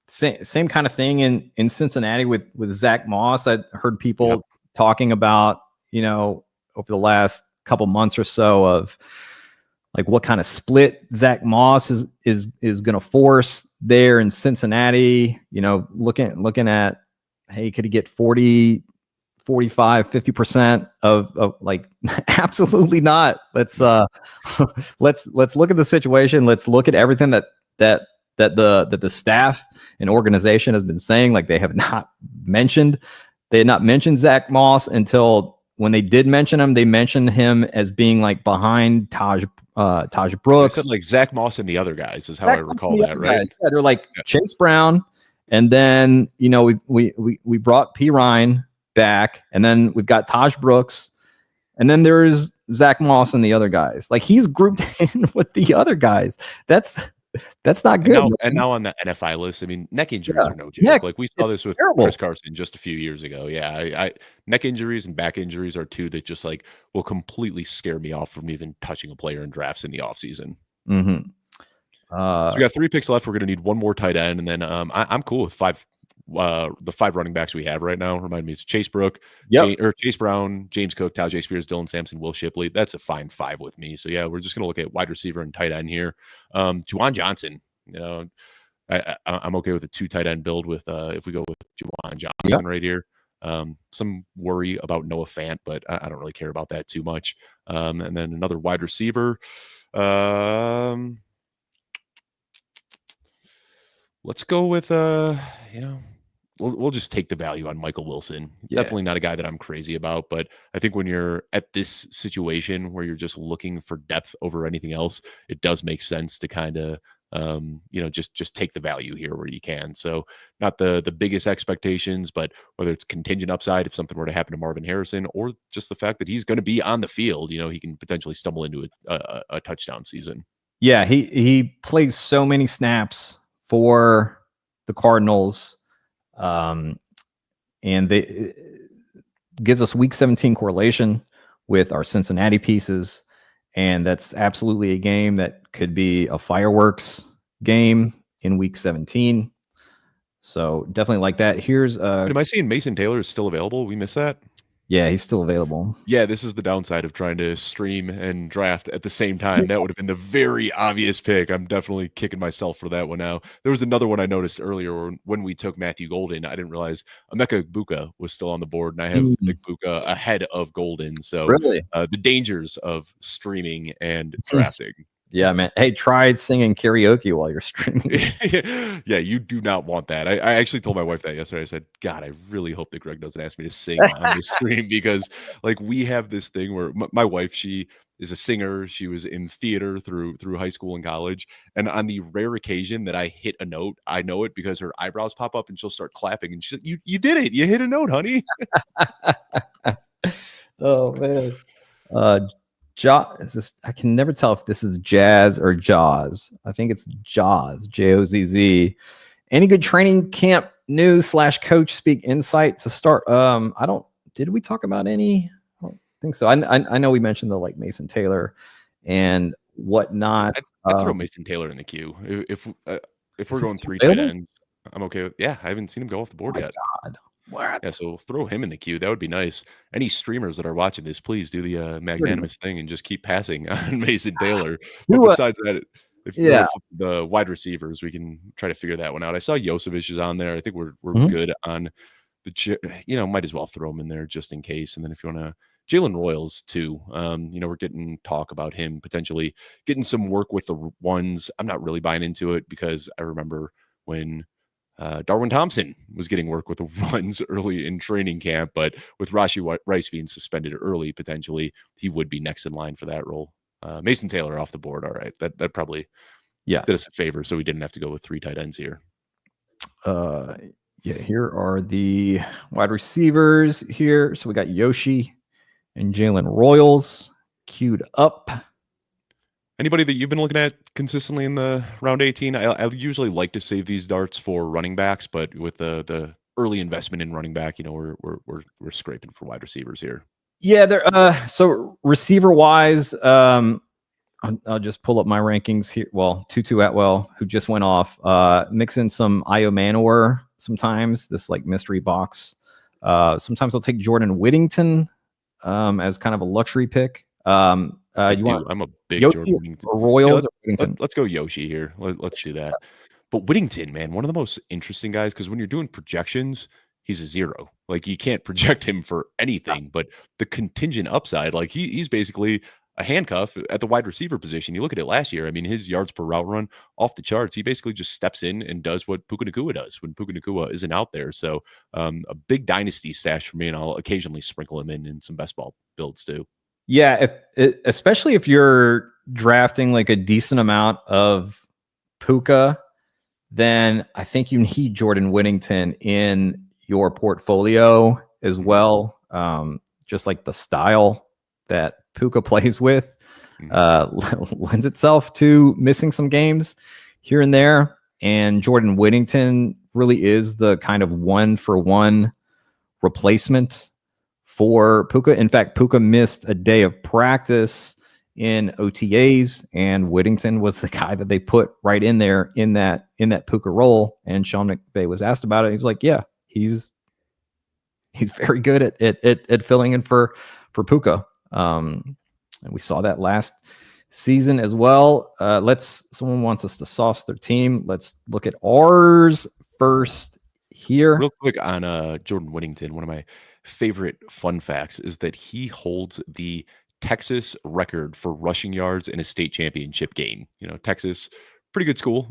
Same kind of thing in Cincinnati with Zach Moss. I heard people talking about, over the last couple months or so of like what kind of split Zach Moss is going to force there in Cincinnati, looking at, hey, could he get 40, 45, 50% of like, absolutely not. Let's look at the situation. Let's look at everything that the staff and organization has been saying. Like, they had not mentioned Zach Moss until when they did mention him, they mentioned him as being like behind Taj Brooks. I said like Zach Moss and the other guys is how I recall that, right? Yeah, they're like Chase Brown, and then we brought P. Ryan back, and then we've got Taj Brooks, and then there's Zach Moss and the other guys. Like, he's grouped in with the other guys. That's not good. And now on the NFI list, I mean, neck injuries are no joke. Like, we saw this with Chris Carson just a few years ago. Yeah, I neck injuries and back injuries are two that just like will completely scare me off from even touching a player in drafts in the offseason. Mm-hmm. So we got 3 picks left. We're going to need one more tight end, and then I'm cool with 5. The 5 running backs we have right now. Remind me, it's Chase Brook, Chase Brown, James Cook, Tajay Spears, Dylan Sampson, Will Shipley. That's a fine 5 with me. So yeah, we're just gonna look at wide receiver and tight end here. Juwan Johnson, I'm okay with a 2 tight end build with if we go with Juwan Johnson right here. Some worry about Noah Fant, but I don't really care about that too much. And then another wide receiver. Let's go with we'll just take the value on Michael Wilson. Definitely not a guy that I'm crazy about, but I think when you're at this situation where you're just looking for depth over anything else, it does make sense to kind of just take the value here where you can. So not the biggest expectations, but whether it's contingent upside if something were to happen to Marvin Harrison, or just the fact that he's going to be on the field, he can potentially stumble into a touchdown season. Yeah, he plays so many snaps for the Cardinals, and they gives us week 17 correlation with our Cincinnati pieces, and that's absolutely a game that could be a fireworks game in week 17. So definitely like that. Here's am I seeing Mason Taylor is still available? We missed that. Yeah, he's still available. Yeah, this is the downside of trying to stream and draft at the same time. That would have been the very obvious pick. I'm definitely kicking myself for that one now. There was another one I noticed earlier when we took Matthew Golden. I didn't realize Emeka Egbuka was still on the board, and I have Egbuka ahead of Golden. So really, the dangers of streaming and drafting. Yeah, man. Hey, try singing karaoke while you're streaming. Yeah, you do not want that. I actually told my wife that yesterday. I said, God, I really hope that Greg doesn't ask me to sing on the stream, because like we have this thing where my wife, she is a singer. She was in theater through high school and college. And on the rare occasion that I hit a note, I know it because her eyebrows pop up and she'll start clapping. And she's like, you did it. You hit a note, honey. Oh man. Is this, I can never tell if this is Jazz or Jaws. I think it's Jaws, Jozz. Any good training camp news / coach speak insight to start? Did we talk about any? I don't think so. I know we mentioned the like Mason Taylor and whatnot. I'd throw Mason Taylor in the queue. If we're going 3 available? tight ends, I'm okay with, I haven't seen him go off the board yet. God. What? Yeah, so throw him in the queue. That would be nice. Any streamers that are watching this, please do the magnanimous thing and just keep passing on Mason Taylor. But besides that, if the wide receivers, we can try to figure that one out. I saw Josevich is on there. I think we're good on the, might as well throw him in there just in case. And then if you want to, Jalen Royals too. We're getting talk about him potentially getting some work with the ones. I'm not really buying into it because I remember when Darwin Thompson was getting work with the runs early in training camp, but with Rashee Rice being suspended early, potentially he would be next in line for that role. Mason Taylor off the board. All right. That probably did us a favor. So we didn't have to go with 3 tight ends here. Here are the wide receivers here. So we got Yoshi and Jalen Royals queued up. Anybody that you've been looking at consistently in the round 18? I usually like to save these darts for running backs, but with the early investment in running back, we're scraping for wide receivers here. Yeah, they're so receiver wise, I'll just pull up my rankings here. Well, Tutu Atwell, who just went off, mix in some Io Manowar sometimes, this like mystery box. Sometimes I'll take Jordan Whittington as kind of a luxury pick. I'm a big Yoshi Jordan or Royals or Whittington. Let's go Yoshi here. Let's do that. But Whittington, man, one of the most interesting guys, because when you're doing projections, he's a 0. Like you can't project him for anything, but the contingent upside, like he's basically a handcuff at the wide receiver position. You look at it last year. I mean, his yards per route run off the charts. He basically just steps in and does what Puka Nacua does when Puka Nacua isn't out there. So a big dynasty stash for me, and I'll occasionally sprinkle him in some best ball builds too. Yeah, especially if you're drafting like a decent amount of Puka, then I think you need Jordan Whittington in your portfolio as well. Just like the style that Puka plays with lends itself to missing some games here and there. And Jordan Whittington really is the kind of 1-for-1 replacement for Puka. In fact, Puka missed a day of practice in OTAs, and Whittington was the guy that they put right in there in that Puka role. And Sean McVay was asked about it. He was like, "Yeah, he's very good at filling in for Puka." And we saw that last season as well. Someone wants us to sauce their team. Let's look at ours first here. Real quick on Jordan Whittington, one of my favorite fun facts is that he holds the Texas record for rushing yards in a state championship game. Texas, pretty good school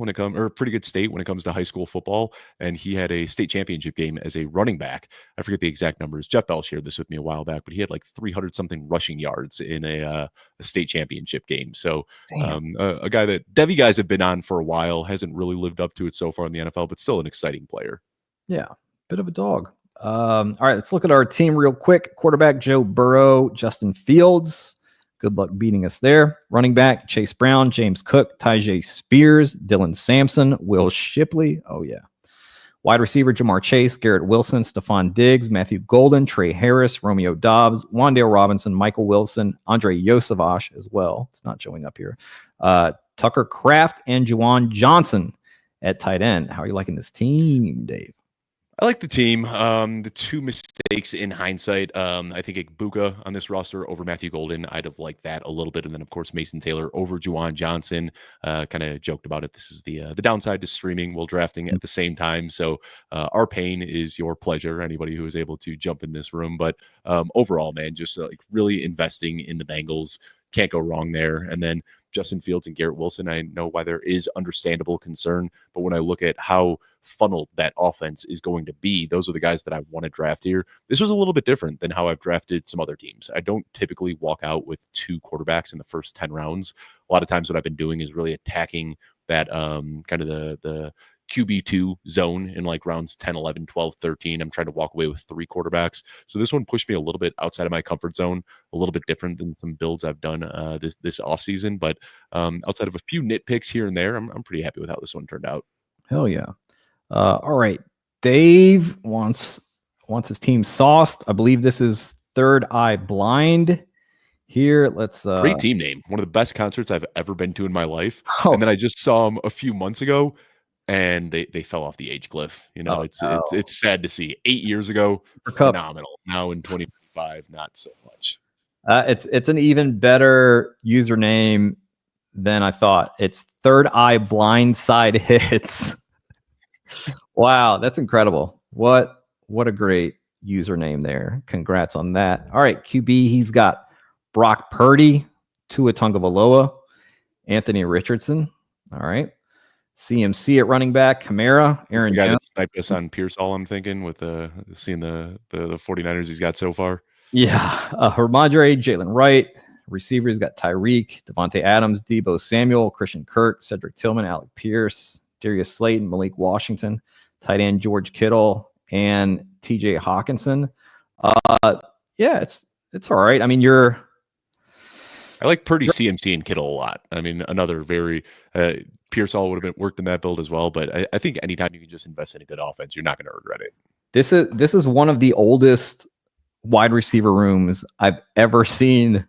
pretty good state when it comes to high school football. And he had a state championship game as a running back. I forget the exact numbers. Jeff Bell shared this with me a while back, but he had like 300 something rushing yards in a state championship game. So a guy that Devy guys have been on for a while, hasn't really lived up to it so far in the NFL, but still an exciting player. Yeah, bit of a dog. All right, let's look at our team real quick. Quarterback, Joe Burrow, Justin Fields. Good luck beating us there. Running back, Chase Brown, James Cook, Tyjae Spears, Dylan Sampson, Will Shipley. Oh, yeah. Wide receiver, Jamar Chase, Garrett Wilson, Stephon Diggs, Matthew Golden, Trey Harris, Romeo Dobbs, Wan'Dale Robinson, Michael Wilson, Andre Yosavash as well. It's not showing up here. Tucker Kraft and Juwan Johnson at tight end. How are you liking this team, Dave? I like the team. The 2 mistakes in hindsight, I think Igbuka on this roster over Matthew Golden, I'd have liked that a little bit. And then, of course, Mason Taylor over Juwan Johnson. Kind of joked about it. This is the downside to streaming while drafting at the same time. So our pain is your pleasure, anybody who is able to jump in this room. But overall, man, just like really investing in the Bengals. Can't go wrong there. And then Justin Fields and Garrett Wilson. I know why there is understandable concern, but when I look at how funneled that offense is going to be, those are the guys that I want to draft here. This was a little bit different than how I've drafted some other teams. I don't typically walk out with 2 quarterbacks in the first 10 rounds. A lot of times what I've been doing is really attacking that kind of the QB2 zone in like rounds 10, 11, 12, 13. I'm trying to walk away with 3 quarterbacks. So this one pushed me a little bit outside of my comfort zone, a little bit different than some builds I've done this offseason. But outside of a few nitpicks here and there, I'm pretty happy with how this one turned out. Hell yeah. All right. Dave wants his team sauced. I believe this is Third Eye Blind. Here, let's great team name. One of the best concerts I've ever been to in my life. And then I just saw them a few months ago, and they fell off the age cliff. You know, it's sad to see. 8 years ago, phenomenal. Now in 2025, not so much. It's an even better username than I thought. It's Third Eye Blindside Hits. Wow, that's incredible. What a great username there. Congrats on that. All right, QB, he's got Brock Purdy, Tua Tagovailoa, Anthony Richardson. All right. CMC at running back, Kamara, Aaron Jones. Jones. Sniped us on Pearsall, I'm thinking, with seeing the 49ers he's got so far. Yeah. Hermadre, Jalen Wright. Receivers got Tyreek, Devontae Adams, Deebo Samuel, Christian Kirk, Cedric Tillman, Alec Pierce, Darius Slayton, Malik Washington, tight end George Kittle, and TJ Hawkinson. Yeah, it's all right. I mean, I like Purdy, CMC, and Kittle a lot. I mean, another very Pearsall would have worked in that build as well. But I think anytime you can just invest in a good offense, you're not going to regret it. This is one of the oldest wide receiver rooms I've ever seen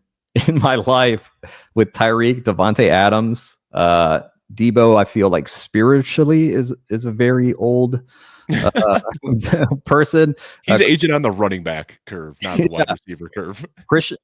in my life, with Tyreek, Devontae Adams, Deebo. I feel like spiritually is a very old person. He's aging on the running back curve, not the wide receiver curve.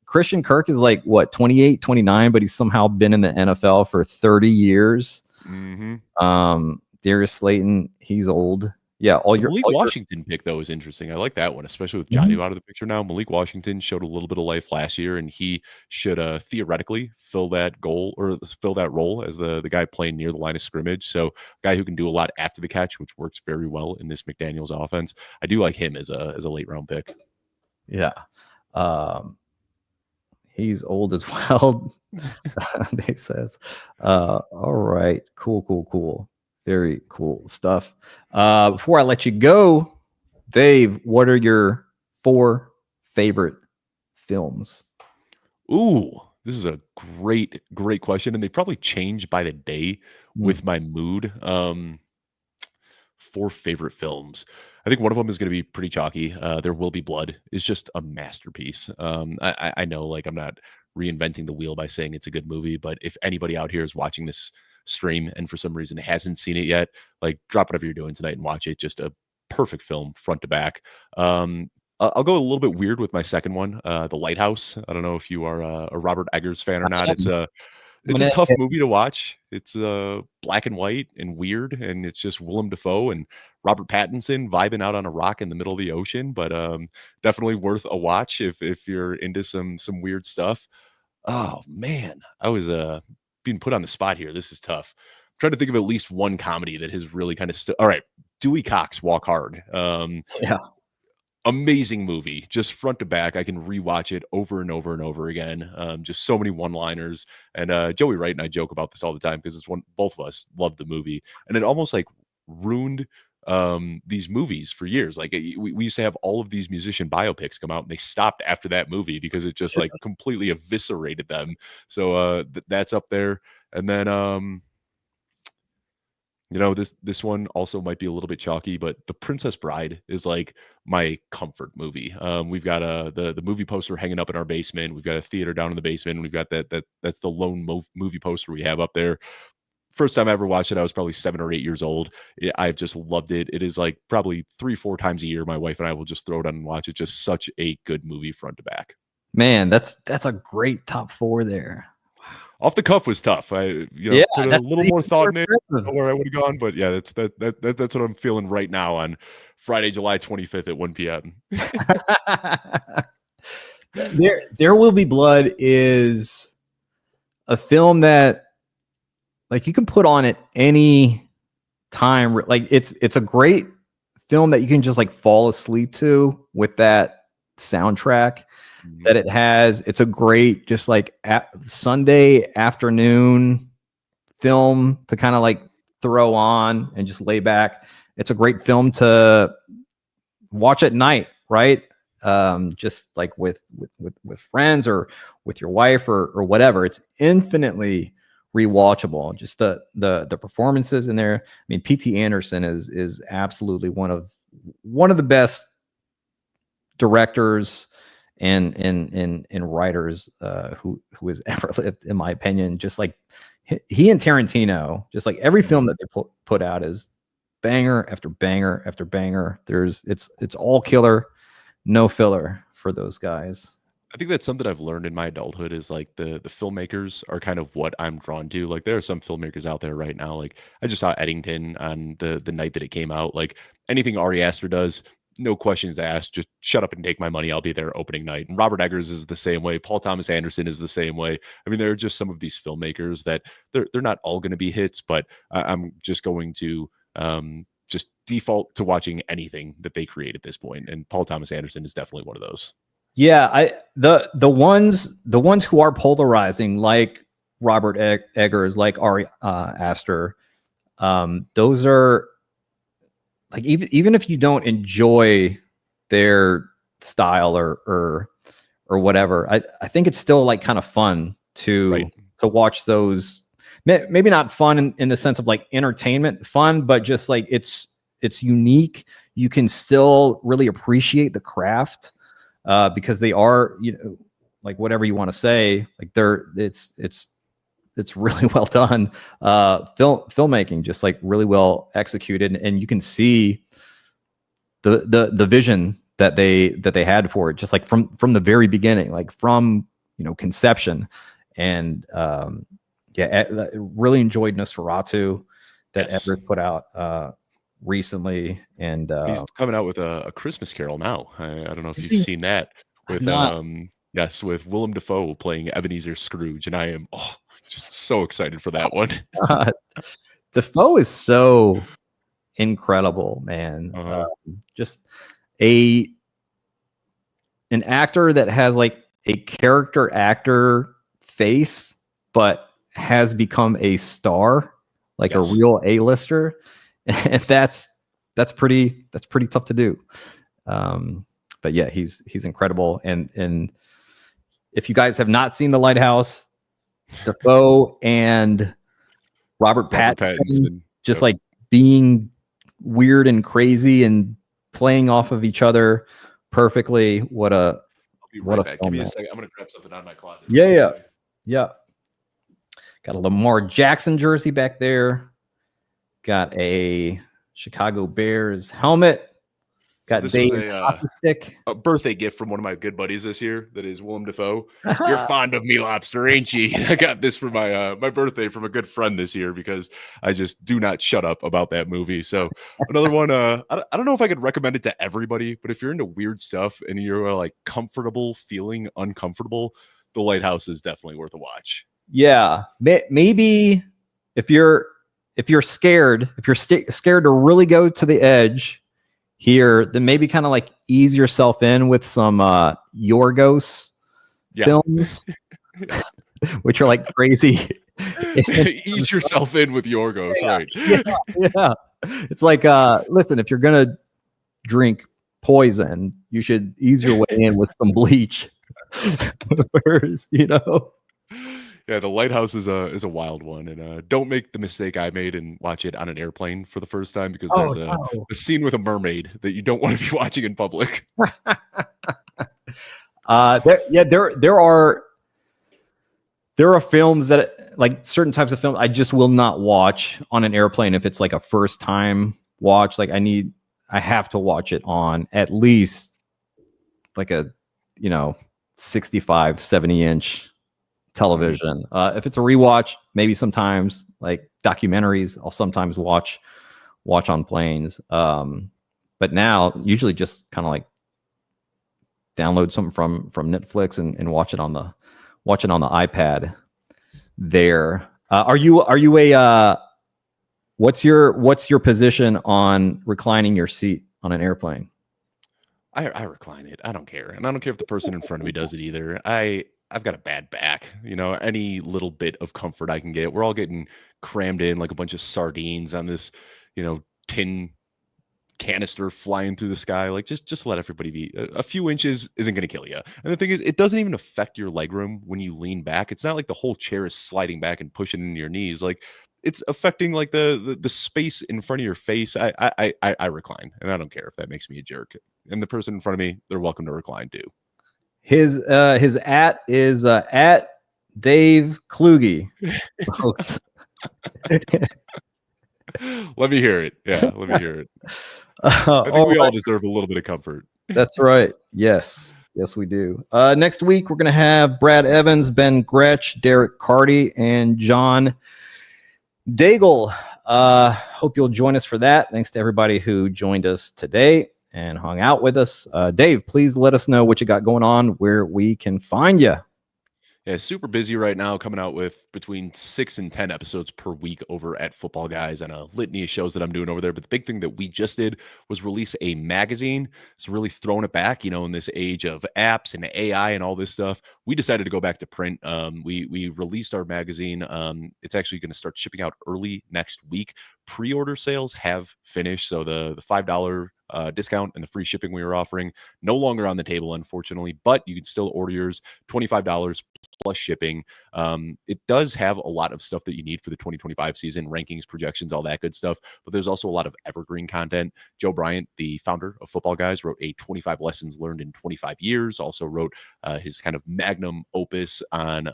Christian Kirk is like, what, 28, 29, but he's somehow been in the NFL for 30 years. Mm-hmm. Darius Slayton, he's old. Yeah, Malik Washington pick, though, is interesting. I like that one, especially with Johnny out of the picture now. Malik Washington showed a little bit of life last year, and he should theoretically fill that role as the guy playing near the line of scrimmage. So a guy who can do a lot after the catch, which works very well in this McDaniels offense. I do like him as a late round pick. Yeah. He's old as well, Dave says. All right. Cool. Very cool stuff. Before I let you go, Dave, what are your 4 favorite films? Ooh, this is a great question. And they probably change by the day with my mood. 4 favorite films. I think one of them is going to be pretty chalky. There Will Be Blood is just a masterpiece. I know, like, I'm not reinventing the wheel by saying it's a good movie, but if anybody out here is watching this stream and for some reason hasn't seen it yet, like, drop whatever you're doing tonight and watch it. Just a perfect film front to back. I'll go a little bit weird with my second one, The Lighthouse. I don't know if you are a Robert Eggers fan or not. It's a tough movie to watch. It's black and white and weird, and it's just Willem Dafoe and Robert Pattinson vibing out on a rock in the middle of the ocean, but definitely worth a watch if you're into some weird stuff. Oh man, I was being put on the spot here. This is tough. I'm trying to think of at least one comedy that has really kind of all right. Dewey Cox, Walk Hard. Yeah. Amazing movie, just front to back. I can rewatch it over and over and over again. Just so many one-liners. And Joey Wright and I joke about this all the time because it's both of us loved the movie, and it almost like ruined these movies for years. Like we used to have all of these musician biopics come out, and they stopped after that movie because it just like completely eviscerated them. So that's up there. And then this one also might be a little bit chalky, but The Princess Bride is like my comfort movie. We've got the movie poster hanging up in our basement. We've got a theater down in the basement, and we've got that's the lone movie poster we have up there. First time I ever watched it, I was probably 7 or 8 years old. I've just loved it. It is like probably 3-4 times a year. My wife and I will just throw it on and watch it. Just such a good movie front to back. Man, that's a great top 4 there. Off the cuff was tough. I put a little more thought in it where I would have gone, but yeah, that's what I'm feeling right now on Friday, July 25th at 1 p.m. There Will Be Blood is a film that like you can put on at any time. Like it's a great film that you can just like fall asleep to with that soundtrack that it has. It's a great just like Sunday afternoon film to kind of like throw on and just lay back. It's a great film to watch at night, right? Just like with friends or with your wife or whatever. It's infinitely rewatchable. Just the performances in there. I mean, P.T. Anderson is absolutely one of the best directors and writers who has ever lived, in my opinion. Just like he and Tarantino, just like every film that they put out is banger after banger after banger. It's all killer, no filler for those guys. I think that's something I've learned in my adulthood is like the filmmakers are kind of what I'm drawn to. Like there are some filmmakers out there right now. Like I just saw Eddington on the night that it came out. Like anything Ari Aster does, no questions asked. Just shut up and take my money. I'll be there opening night. And Robert Eggers is the same way. Paul Thomas Anderson is the same way. I mean, there are just some of these filmmakers that they're not all going to be hits, but I'm just going to just default to watching anything that they create at this point. And Paul Thomas Anderson is definitely one of those. Yeah, the ones who are polarizing, like Robert Eggers, like Ari Aster, those are like even if you don't enjoy their style or whatever, I think it's still like kind of fun to watch those. Maybe not fun in the sense of like entertainment fun, but just like it's unique. You can still really appreciate the craft. Because they are, like whatever you want to say, like it's really well done. Filmmaking, just like really well executed, and you can see the vision that they had for it, just like from the very beginning, like from conception. And really enjoyed Nosferatu that Everett put out recently, and he's coming out with a Christmas Carol now. I don't know if you've seen that with with Willem Dafoe playing Ebenezer Scrooge, and I am just so excited for that one. Dafoe is so incredible, man. Just an actor that has like a character actor face, but has become a star, like a real A-lister. And that's pretty tough to do. But yeah, he's incredible. And if you guys have not seen The Lighthouse, Dafoe and Robert Pattinson just like being weird and crazy and playing off of each other perfectly. What a back. Give me a second. I'm gonna grab something out of my closet. Yeah. Got a Lamar Jackson jersey back there. Got a Chicago Bears helmet. Got Dave's hockey stick. A birthday gift from one of my good buddies this year. That is Willem Dafoe. You're fond of me, lobster, ain't you? I got this for my birthday from a good friend this year because I just do not shut up about that movie. So another one. I don't know if I could recommend it to everybody, but if you're into weird stuff and you're like comfortable feeling uncomfortable, The Lighthouse is definitely worth a watch. Yeah, maybe if you're scared, scared to really go to the edge here, then maybe kind of like ease yourself in with some Yorgos films, which are like crazy. Ease yourself in with Yorgos, right? Yeah. It's like, listen, if you're gonna drink poison, you should ease your way in with some bleach first, Yeah, The Lighthouse is a wild one, and don't make the mistake I made and watch it on an airplane for the first time because there's a scene with a mermaid that you don't want to be watching in public. There are films that, like certain types of films, I just will not watch on an airplane if it's like a first time watch. Like I have to watch it on at least like a 65, 70 inch television. If it's a rewatch, maybe sometimes like documentaries I'll sometimes watch on planes. But now usually just kind of like download something from Netflix and watch it on the iPad there. Are you a what's your position on reclining your seat on an airplane? I recline it. I don't care. And I don't care if the person in front of me does it either. I've got a bad back. Any little bit of comfort I can get. We're all getting crammed in like a bunch of sardines on this, tin canister flying through the sky. Like just let everybody be. A few inches isn't going to kill you. And the thing is, it doesn't even affect your legroom when you lean back. It's not like the whole chair is sliding back and pushing into your knees. Like it's affecting like the space in front of your face. I recline, and I don't care if that makes me a jerk. And the person in front of me, they're welcome to recline too. His at is at Dave Kluge, folks. Let me hear it. Yeah, let me hear it. I think we all deserve a little bit of comfort. That's right. Yes, we do. Next week we're gonna have Brad Evans, Ben Gretsch, Derek Carty, and John Daigle. Hope you'll join us for that. Thanks to everybody who joined us today and hung out with us. Dave, please let us know what you got going on, where we can find you. Yeah, super busy right now, coming out with between 6 and 10 episodes per week over at Footballguys and a litany of shows that I'm doing over there. But the big thing that we just did was release a magazine. It's really throwing it back, in this age of apps and AI and all this stuff. We decided to go back to print. We released our magazine. It's actually going to start shipping out early next week. Pre-order sales have finished, so the $5 discount and the free shipping we were offering no longer on the table, unfortunately, but you can still order yours. $25 plus shipping. It does have a lot of stuff that you need for the 2025 season, rankings, projections, all that good stuff, but there's also a lot of evergreen content. Joe Bryant, the founder of Footballguys, wrote a 25 lessons learned in 25 years, also wrote his kind of magnum opus on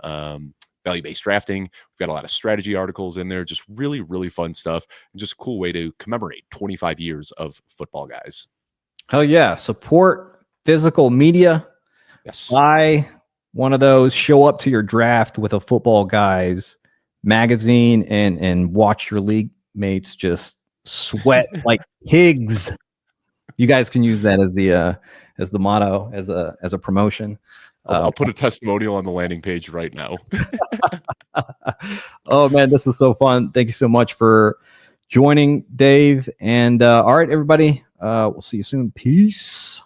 value-based drafting. We've got a lot of strategy articles in there, just really, really fun stuff, and just a cool way to commemorate 25 years of Footballguys. Hell yeah. Support physical media. Yes. Buy one of those, show up to your draft with a Footballguys magazine and watch your league mates just sweat like pigs. You guys can use that as the motto, as a promotion. I'll put a testimonial on the landing page right now. Oh man, this is so fun. Thank you so much for joining, Dave. And all right, everybody, we'll see you soon. Peace.